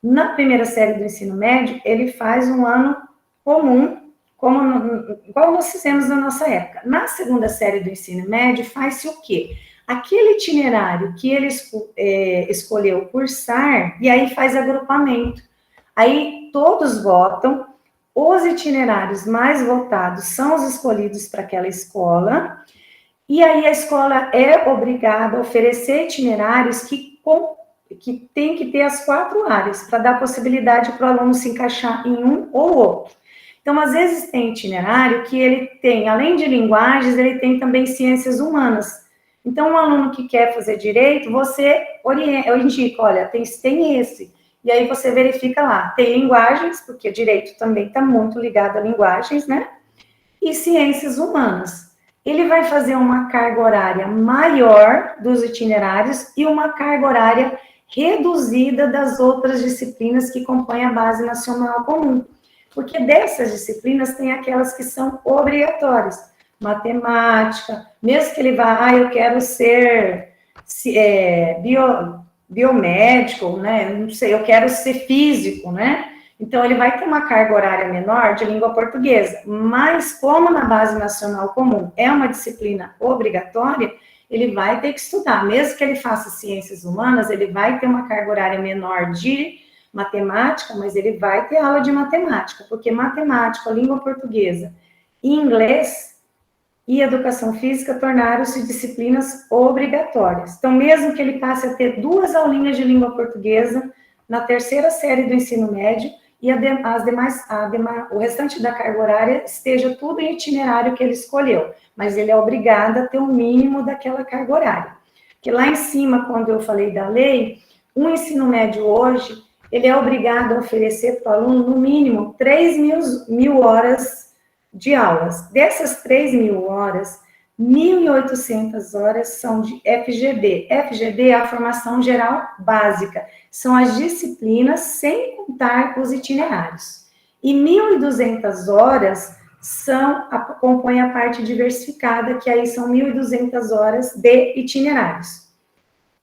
Na primeira série do ensino médio, ele faz um ano comum, igual nós fizemos na nossa época. Na segunda série do ensino médio, faz-se o quê? Aquele itinerário que ele escolheu cursar, e aí faz agrupamento. Aí todos votam, os itinerários mais votados são os escolhidos para aquela escola, e aí a escola é obrigada a oferecer itinerários que tem que ter as 4 áreas, para dar possibilidade para o aluno se encaixar em um ou outro. Então, às vezes tem itinerário que ele tem, além de linguagens, ele tem também ciências humanas. Então, um aluno que quer fazer direito, eu indico, olha, tem esse. E aí você verifica lá, tem linguagens, porque direito também está muito ligado a linguagens, né? E ciências humanas. Ele vai fazer uma carga horária maior dos itinerários e uma carga horária reduzida das outras disciplinas que compõem a Base Nacional Comum. Porque dessas disciplinas tem aquelas que são obrigatórias. Matemática, mesmo que ele vá, eu quero ser biomédico, né? Não sei, eu quero ser físico, né? Então, ele vai ter uma carga horária menor de língua portuguesa, mas como na Base Nacional Comum é uma disciplina obrigatória, ele vai ter que estudar. Mesmo que ele faça ciências humanas, ele vai ter uma carga horária menor de matemática, mas ele vai ter aula de matemática, porque matemática, língua portuguesa, inglês e educação física tornaram-se disciplinas obrigatórias. Então, mesmo que ele passe a ter 2 aulinhas de língua portuguesa na terceira série do ensino médio, e o restante da carga horária esteja tudo em itinerário que ele escolheu, mas ele é obrigado a ter o mínimo daquela carga horária. Porque lá em cima, quando eu falei da lei, o ensino médio hoje, ele é obrigado a oferecer para o aluno, no mínimo, 3.000 horas de aulas. Dessas 3.000 horas, 1.800 horas são de FGD. FGD é a formação geral básica. São as disciplinas sem contar os itinerários. E 1.200 horas compõem a parte diversificada, que aí são 1.200 horas de itinerários.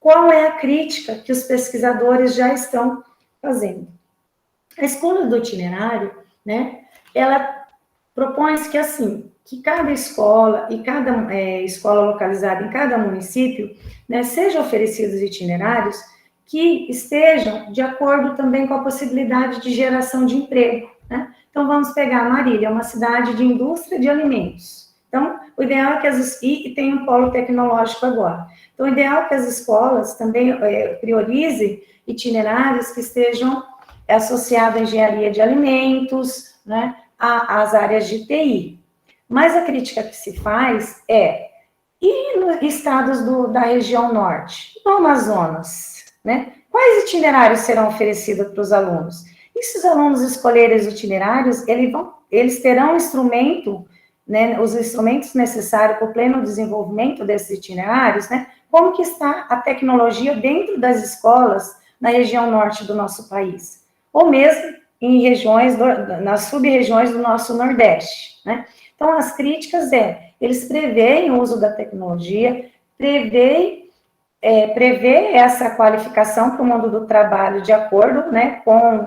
Qual é a crítica que os pesquisadores já estão fazendo? A escolha do itinerário, né, ela propõe-se que, assim, que cada escola e cada escola localizada em cada município, né, sejam oferecidos itinerários que estejam de acordo também com a possibilidade de geração de emprego, né? Então, vamos pegar Marília, é uma cidade de indústria de alimentos. Então, o ideal é que e tem um polo tecnológico agora. Então, o ideal é que as escolas também priorizem itinerários que estejam associados à engenharia de alimentos, né, às áreas de TI. Mas a crítica que se faz e nos estados da região norte, no Amazonas, né? Quais itinerários serão oferecidos para os alunos? E se os alunos escolherem os itinerários, eles terão instrumento, né, os instrumentos necessários para o pleno desenvolvimento desses itinerários, né? Como que está a tecnologia dentro das escolas na região norte do nosso país? Ou mesmo em regiões, nas sub-regiões do nosso Nordeste, né? Então, as críticas eles preveem o uso da tecnologia, prevê essa qualificação para o mundo do trabalho de acordo, né, com o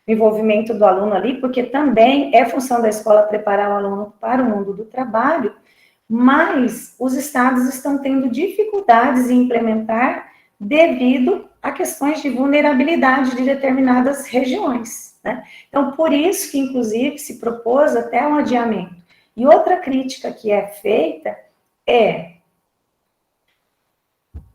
envolvimento do aluno ali, porque também é função da escola preparar o aluno para o mundo do trabalho, mas os estados estão tendo dificuldades em implementar devido a questões de vulnerabilidade de determinadas regiões, né? Então, por isso que, inclusive, se propôs até um adiamento. E outra crítica que é feita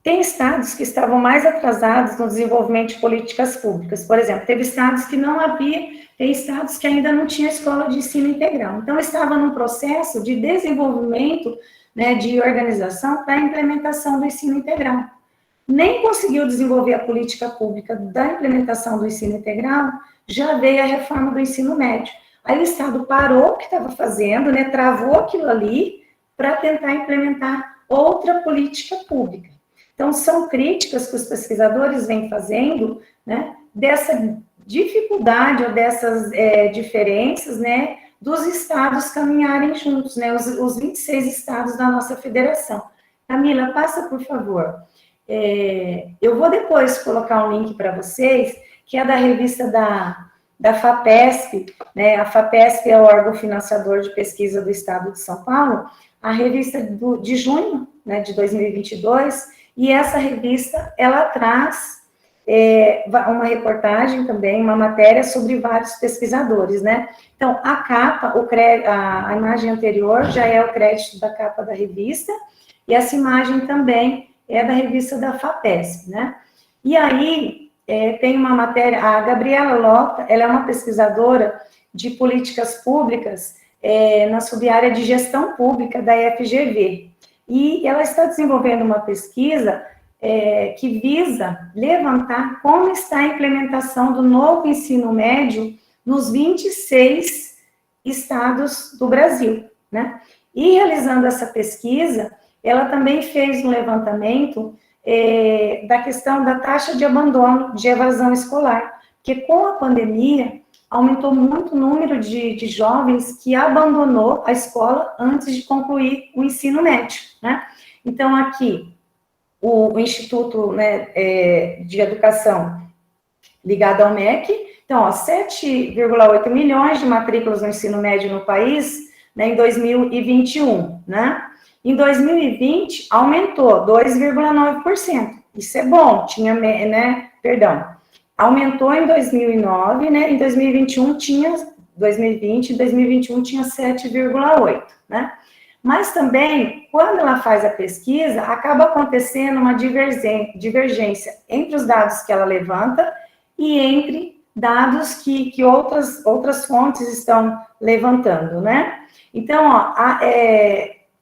tem estados que estavam mais atrasados no desenvolvimento de políticas públicas. Por exemplo, teve estados que não havia, tem estados que ainda não tinha escola de ensino integral. Então, estava num processo de desenvolvimento, né, de organização para a implementação do ensino integral. Nem conseguiu desenvolver a política pública da implementação do ensino integral, já veio a reforma do ensino médio. Aí o Estado parou o que estava fazendo, né, travou aquilo ali para tentar implementar outra política pública. Então, são críticas que os pesquisadores vêm fazendo, né, dessa dificuldade ou dessas diferenças, né, dos estados caminharem juntos, né, os 26 estados da nossa federação. Camila, passa, por favor. Eu vou depois colocar um link para vocês, que é da revista da FAPESP, né, a FAPESP é o órgão financiador de pesquisa do Estado de São Paulo, a revista de junho, né, de 2022, e essa revista, ela traz uma reportagem também, uma matéria sobre vários pesquisadores, né? Então, a capa, a imagem anterior já é o crédito da capa da revista, e essa imagem também é da revista da FAPESP, né? E aí, tem uma matéria, a Gabriela Lota, ela é uma pesquisadora de políticas públicas na subárea de gestão pública da FGV, e ela está desenvolvendo uma pesquisa que visa levantar como está a implementação do novo ensino médio nos 26 estados do Brasil, né? E realizando essa pesquisa, ela também fez um levantamento da questão da taxa de abandono, de evasão escolar, porque com a pandemia, aumentou muito o número de jovens que abandonou a escola antes de concluir o ensino médio, né? Então, aqui, o Instituto, né, de Educação ligado ao MEC, então, 7,8 milhões de matrículas no ensino médio no país, né, em 2021, né? Em 2020, aumentou 2,9%. Isso é bom, aumentou em 2009, né? Em 2021 tinha 7,8, né? Mas também, quando ela faz a pesquisa, acaba acontecendo uma divergência entre os dados que ela levanta e entre dados que outras fontes estão levantando, né? Então,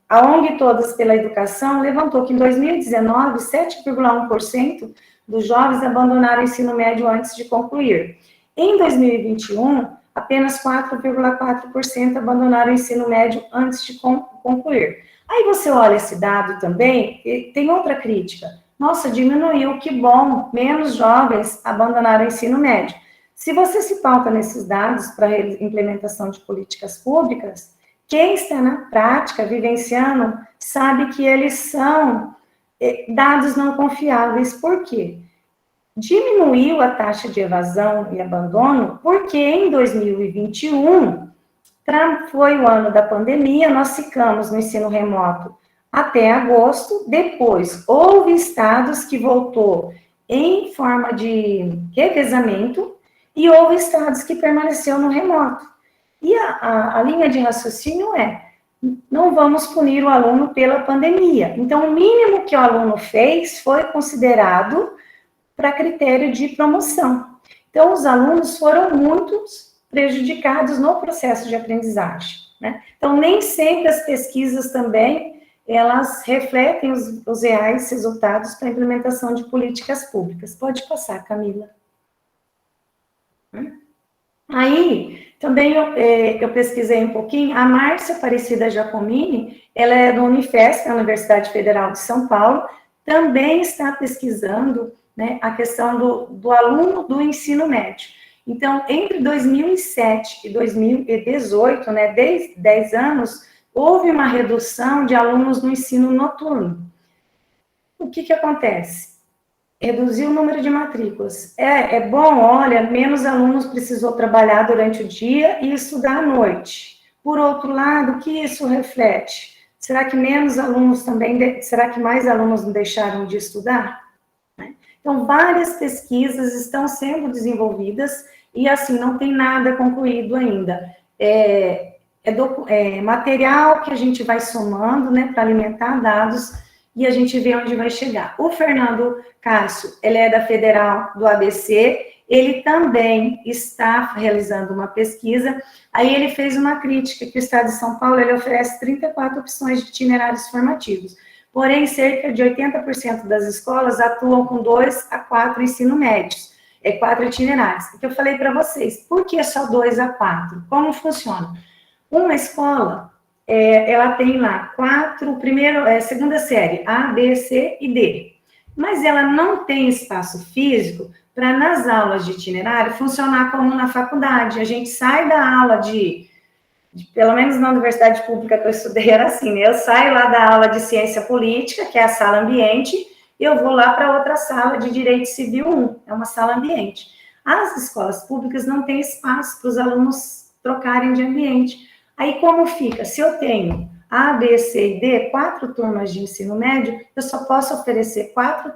a ONG Todas pela Educação levantou que em 2019, 7,1% dos jovens abandonaram o ensino médio antes de concluir. Em 2021, apenas 4,4% abandonaram o ensino médio antes de concluir. Aí você olha esse dado também, e tem outra crítica. Nossa, diminuiu, que bom, menos jovens abandonaram o ensino médio. Se você se pauta nesses dados para a implementação de políticas públicas, quem está na prática, vivenciando, sabe que eles são dados não confiáveis. Por quê? Diminuiu a taxa de evasão e abandono porque em 2021 foi o ano da pandemia, nós ficamos no ensino remoto até agosto, depois houve estados que voltou em forma de revezamento e houve estados que permaneceu no remoto. E a linha de raciocínio não vamos punir o aluno pela pandemia. Então, o mínimo que o aluno fez foi considerado para critério de promoção. Então, os alunos foram muito prejudicados no processo de aprendizagem, né? Então, nem sempre as pesquisas também, elas refletem os reais resultados para a implementação de políticas públicas. Pode passar, Camila. Aí, também eu pesquisei um pouquinho, a Márcia Aparecida Giacomini, ela é da Unifesp, a Universidade Federal de São Paulo, também está pesquisando, né, a questão do aluno do ensino médio. Então, entre 2007 e 2018, né, 10 anos, houve uma redução de alunos no ensino noturno. O que acontece? Reduziu o número de matrículas. É bom, olha, menos alunos precisou trabalhar durante o dia e estudar à noite. Por outro lado, o que isso reflete? Será que menos alunos também, será que mais alunos não deixaram de estudar? Então, várias pesquisas estão sendo desenvolvidas e, assim, não tem nada concluído ainda. Material que a gente vai somando, né, para alimentar dados e a gente vê onde vai chegar. O Fernando Cássio, ele é da Federal do ABC, ele também está realizando uma pesquisa, aí ele fez uma crítica que o Estado de São Paulo, ele oferece 34 opções de itinerários formativos, porém, cerca de 80% das escolas atuam com 2 a 4 ensino médios, 4 itinerários. Que eu falei para vocês, por que só 2 a 4? Como funciona? Uma escola, ela tem lá 4, segunda série, A, B, C e D. Mas ela não tem espaço físico para, nas aulas de itinerário, funcionar como na faculdade. A gente sai da aula pelo menos na universidade pública que eu estudei era assim, né? Eu saio lá da aula de ciência política, que é a sala ambiente, e eu vou lá para outra sala de direito civil 1, é uma sala ambiente. As escolas públicas não têm espaço para os alunos trocarem de ambiente. Aí, como fica? Se eu tenho A, B, C e D, 4 turmas de ensino médio, eu só posso oferecer 4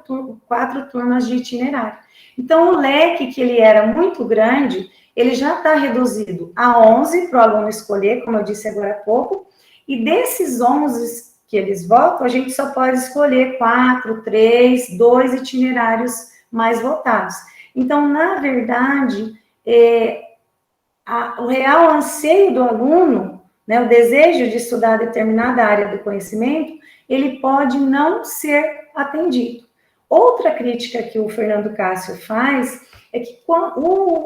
turmas de itinerário. Então, o leque, que ele era muito grande, ele já está reduzido a 11 para o aluno escolher, como eu disse agora há pouco, e desses 11 que eles votam, a gente só pode escolher 4, 3, 2 itinerários mais votados. Então, na verdade, o real anseio do aluno, né, o desejo de estudar determinada área do conhecimento, ele pode não ser atendido. Outra crítica que o Fernando Cássio faz é que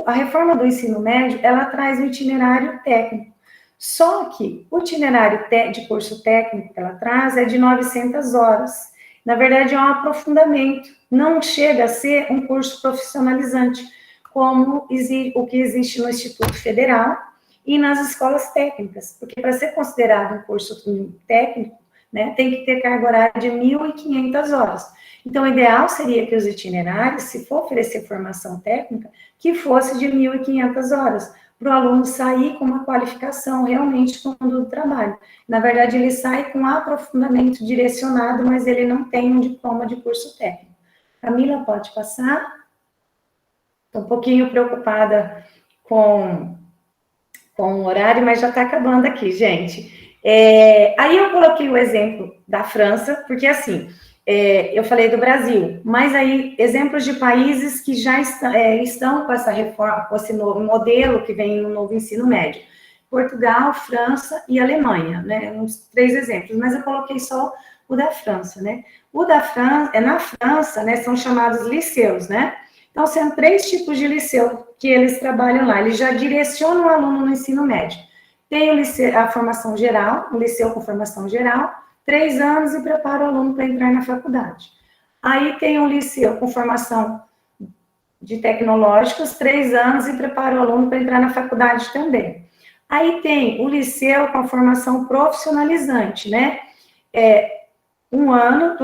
a reforma do ensino médio, ela traz um itinerário técnico. Só que o itinerário de curso técnico que ela traz é de 900 horas. Na verdade, é um aprofundamento. Não chega a ser um curso profissionalizante, como o que existe no Instituto Federal e nas escolas técnicas. Porque para ser considerado um curso técnico, né, tem que ter carga horária de 1.500 horas. Então, o ideal seria que os itinerários, se for oferecer formação técnica, que fosse de 1.500 horas, para o aluno sair com uma qualificação realmente com o mundo do trabalho. Na verdade, ele sai com aprofundamento direcionado, mas ele não tem um diploma de curso técnico. Camila, pode passar? Estou um pouquinho preocupada com o horário, mas já está acabando aqui, gente. Aí eu coloquei o exemplo da França, porque assim, eu falei do Brasil, mas aí exemplos de países que já estão com essa reforma, com esse novo modelo que vem no novo ensino médio. Portugal, França e Alemanha, né? Uns 3 exemplos, mas eu coloquei só o da França, né? O da França, na França, né, são chamados liceus, né? Então, são 3 tipos de liceu que eles trabalham lá. Eles já direcionam o aluno no ensino médio. Tem a formação geral, o liceu com formação geral, 3 anos e prepara o aluno para entrar na faculdade. Aí tem o liceu com formação de tecnológicos, 3 anos e prepara o aluno para entrar na faculdade também. Aí tem o liceu com formação profissionalizante, né? 1 ano,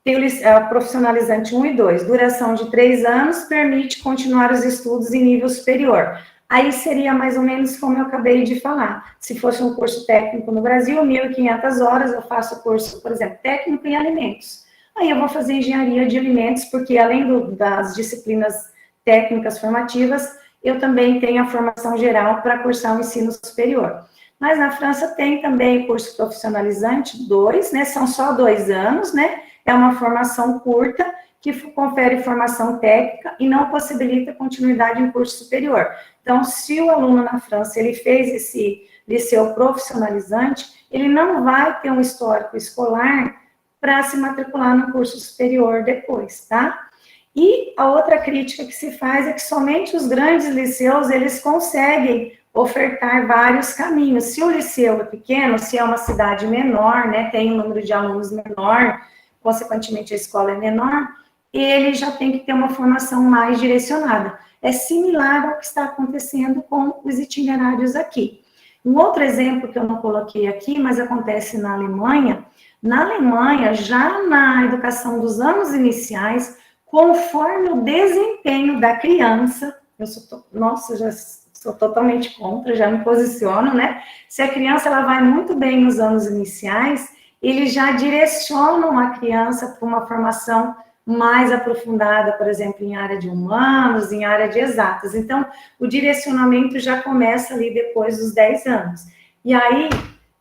tem o profissionalizante 1 e 2, duração de 3 anos, permite continuar os estudos em nível superior. Aí seria mais ou menos como eu acabei de falar. Se fosse um curso técnico no Brasil, 1.500 horas, eu faço curso, por exemplo, técnico em alimentos. Aí eu vou fazer engenharia de alimentos, porque além das disciplinas técnicas formativas, eu também tenho a formação geral para cursar o ensino superior. Mas na França tem também curso profissionalizante 2, né? São só 2 anos, né? É uma formação curta, que confere formação técnica e não possibilita continuidade em curso superior. Então, se o aluno na França, ele fez esse liceu profissionalizante, ele não vai ter um histórico escolar para se matricular no curso superior depois, tá? E a outra crítica que se faz é que somente os grandes liceus, eles conseguem ofertar vários caminhos. Se o liceu é pequeno, se é uma cidade menor, né, tem um número de alunos menor, consequentemente a escola é menor, ele já tem que ter uma formação mais direcionada. é similar ao que está acontecendo com os itinerários aqui. Um outro exemplo que eu não coloquei aqui, mas acontece na Alemanha, já na educação dos anos iniciais, conforme o desempenho da criança, já sou totalmente contra, já me posiciono, né? Se a criança ela vai muito bem nos anos iniciais, eles já direcionam a criança para uma formação mais aprofundada, por exemplo, em área de humanos, em área de exatas. Então, o direcionamento já começa ali depois dos 10 anos. E aí,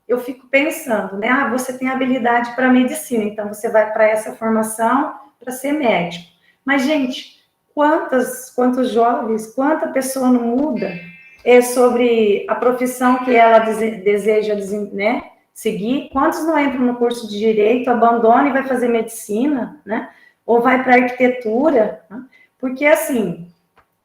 eu fico pensando, né? Você tem habilidade para medicina, então você vai para essa formação para ser médico. Mas, gente, quantos jovens, quanta pessoa não muda sobre a profissão que ela deseja, né, seguir? Quantos não entram no curso de Direito, abandonam e vai fazer medicina, né? Ou vai para arquitetura, né? Porque, assim,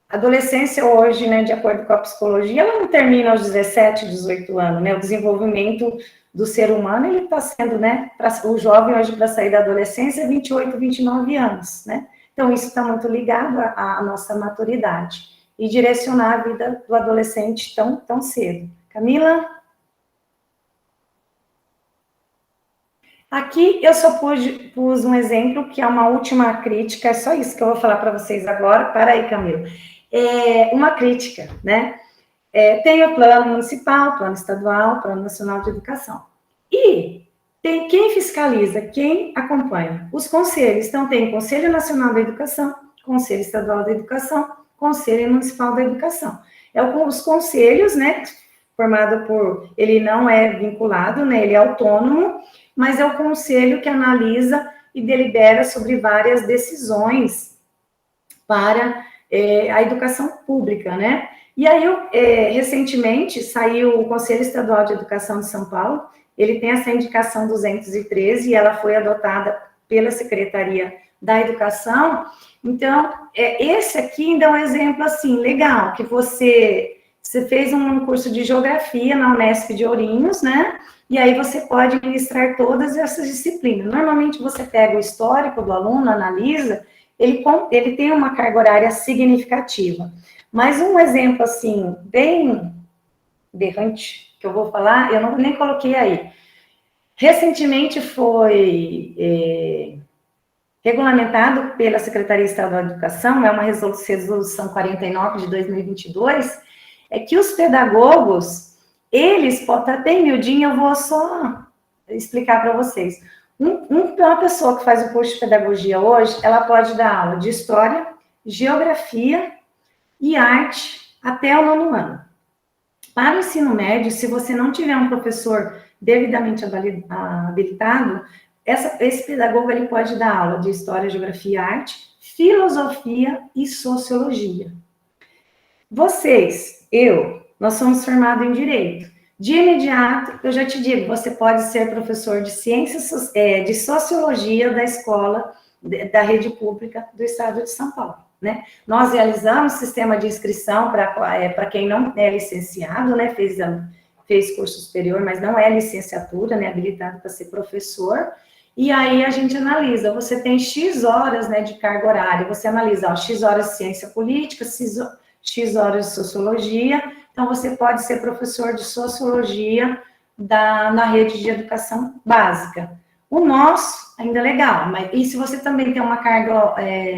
a adolescência hoje, né, de acordo com a psicologia, ela não termina aos 17, 18 anos, né? O desenvolvimento do ser humano, ele está sendo, né, o jovem hoje para sair da adolescência, 28, 29 anos, né? Então, isso está muito ligado à nossa maturidade e direcionar a vida do adolescente tão cedo. Camila? Aqui eu só pus um exemplo, que é uma última crítica, é só isso que eu vou falar para vocês agora. Para aí, Camila. Uma crítica, né? Tem o plano municipal, plano estadual, plano nacional de educação. E tem quem fiscaliza, quem acompanha? Os conselhos. Então, tem o Conselho Nacional da Educação, Conselho Estadual da Educação, Conselho Municipal da Educação. Os conselhos, né? Formado por... Ele não é vinculado, né? Ele é autônomo, mas é o conselho que analisa e delibera sobre várias decisões para a educação pública, né? E aí, recentemente, saiu o Conselho Estadual de Educação de São Paulo, ele tem essa indicação 213, e ela foi adotada pela Secretaria da Educação. Então, esse aqui ainda é um exemplo, assim, legal, que você fez um curso de Geografia na Unesp de Ourinhos, né? E aí você pode ministrar todas essas disciplinas. Normalmente você pega o histórico do aluno, analisa, ele tem uma carga horária significativa. Mas um exemplo, assim, bem berrante, que eu vou falar, eu nem coloquei aí. Recentemente foi regulamentado pela Secretaria Estadual de Educação, é uma resolução 49 de 2022, é que os pedagogos, eles, tá bem miudinho, eu vou só explicar para vocês. Uma pessoa que faz o curso de pedagogia hoje, ela pode dar aula de história, geografia e arte até o 9º ano. Para o ensino médio, se você não tiver um professor devidamente habilitado, esse pedagogo ele pode dar aula de história, geografia, arte, filosofia e sociologia. Nós somos formados em Direito. De imediato, eu já te digo, você pode ser professor de ciências, de sociologia da escola, da rede pública do Estado de São Paulo, né? Nós realizamos sistema de inscrição para quem não é licenciado, né? Fez curso superior, mas não é licenciatura, né? Habilitado para ser professor. E aí a gente analisa, você tem X horas, né, de carga horária, você analisa, X horas de ciência política, X horas de sociologia. Então, você pode ser professor de sociologia na rede de educação básica. O nosso, ainda é legal, mas e se você também tem uma carga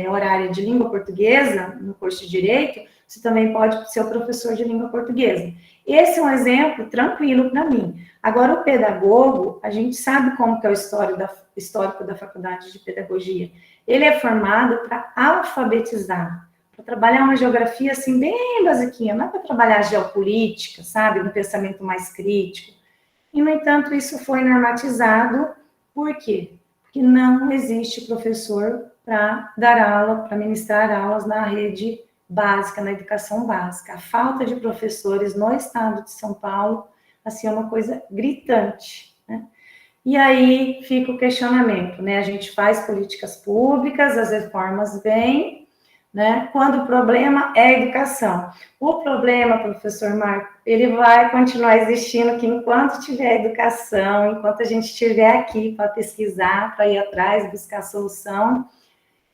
horária de língua portuguesa, no curso de Direito, você também pode ser o professor de língua portuguesa. Esse é um exemplo tranquilo para mim. Agora, o pedagogo, a gente sabe como que é o histórico da Faculdade de Pedagogia. Ele é formado para alfabetizar, para trabalhar uma geografia, assim, bem basiquinha, não é para trabalhar geopolítica, sabe, um pensamento mais crítico. E, no entanto, isso foi normatizado. Por quê? Porque não existe professor para dar aula, para ministrar aulas na rede básica, na educação básica. A falta de professores no estado de São Paulo, assim, é uma coisa gritante, né? E aí fica o questionamento, né? A gente faz políticas públicas, as reformas vêm, né? Quando o problema é a educação. O problema, professor Marco, ele vai continuar existindo que enquanto tiver educação, enquanto a gente estiver aqui para pesquisar, para ir atrás, buscar solução,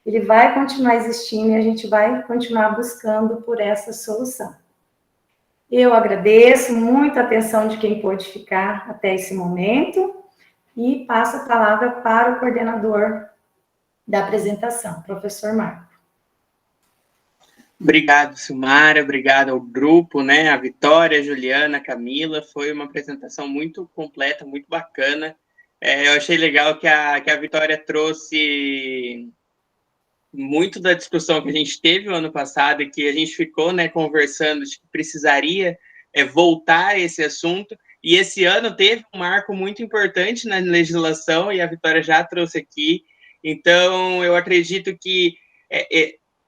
ele vai continuar existindo e a gente vai continuar buscando por essa solução. Eu agradeço muito a atenção de quem pôde ficar até esse momento e passo a palavra para o coordenador da apresentação, professor Marco. Obrigado, Silmara, obrigado ao grupo, né, a Vitória, a Juliana, a Camila, foi uma apresentação muito completa, muito bacana. Eu achei legal que a Vitória trouxe muito da discussão que a gente teve no ano passado e que a gente ficou, né, conversando de que precisaria voltar a esse assunto, e esse ano teve um marco muito importante na legislação, e a Vitória já trouxe aqui. Então, eu acredito que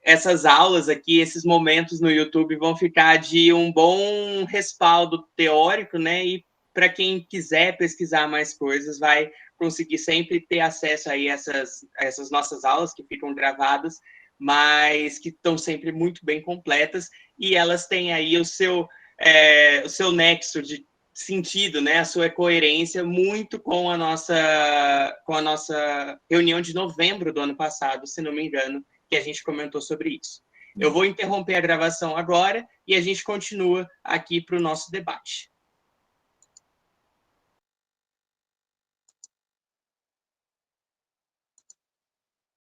essas aulas aqui, esses momentos no YouTube vão ficar de um bom respaldo teórico, né, e para quem quiser pesquisar mais coisas, vai conseguir sempre ter acesso aí a essas nossas aulas que ficam gravadas, mas que estão sempre muito bem completas, e elas têm aí o seu nexo de sentido, né, a sua coerência muito com a nossa reunião de novembro do ano passado, se não me engano, que a gente comentou sobre isso. Eu vou interromper a gravação agora e a gente continua aqui para o nosso debate.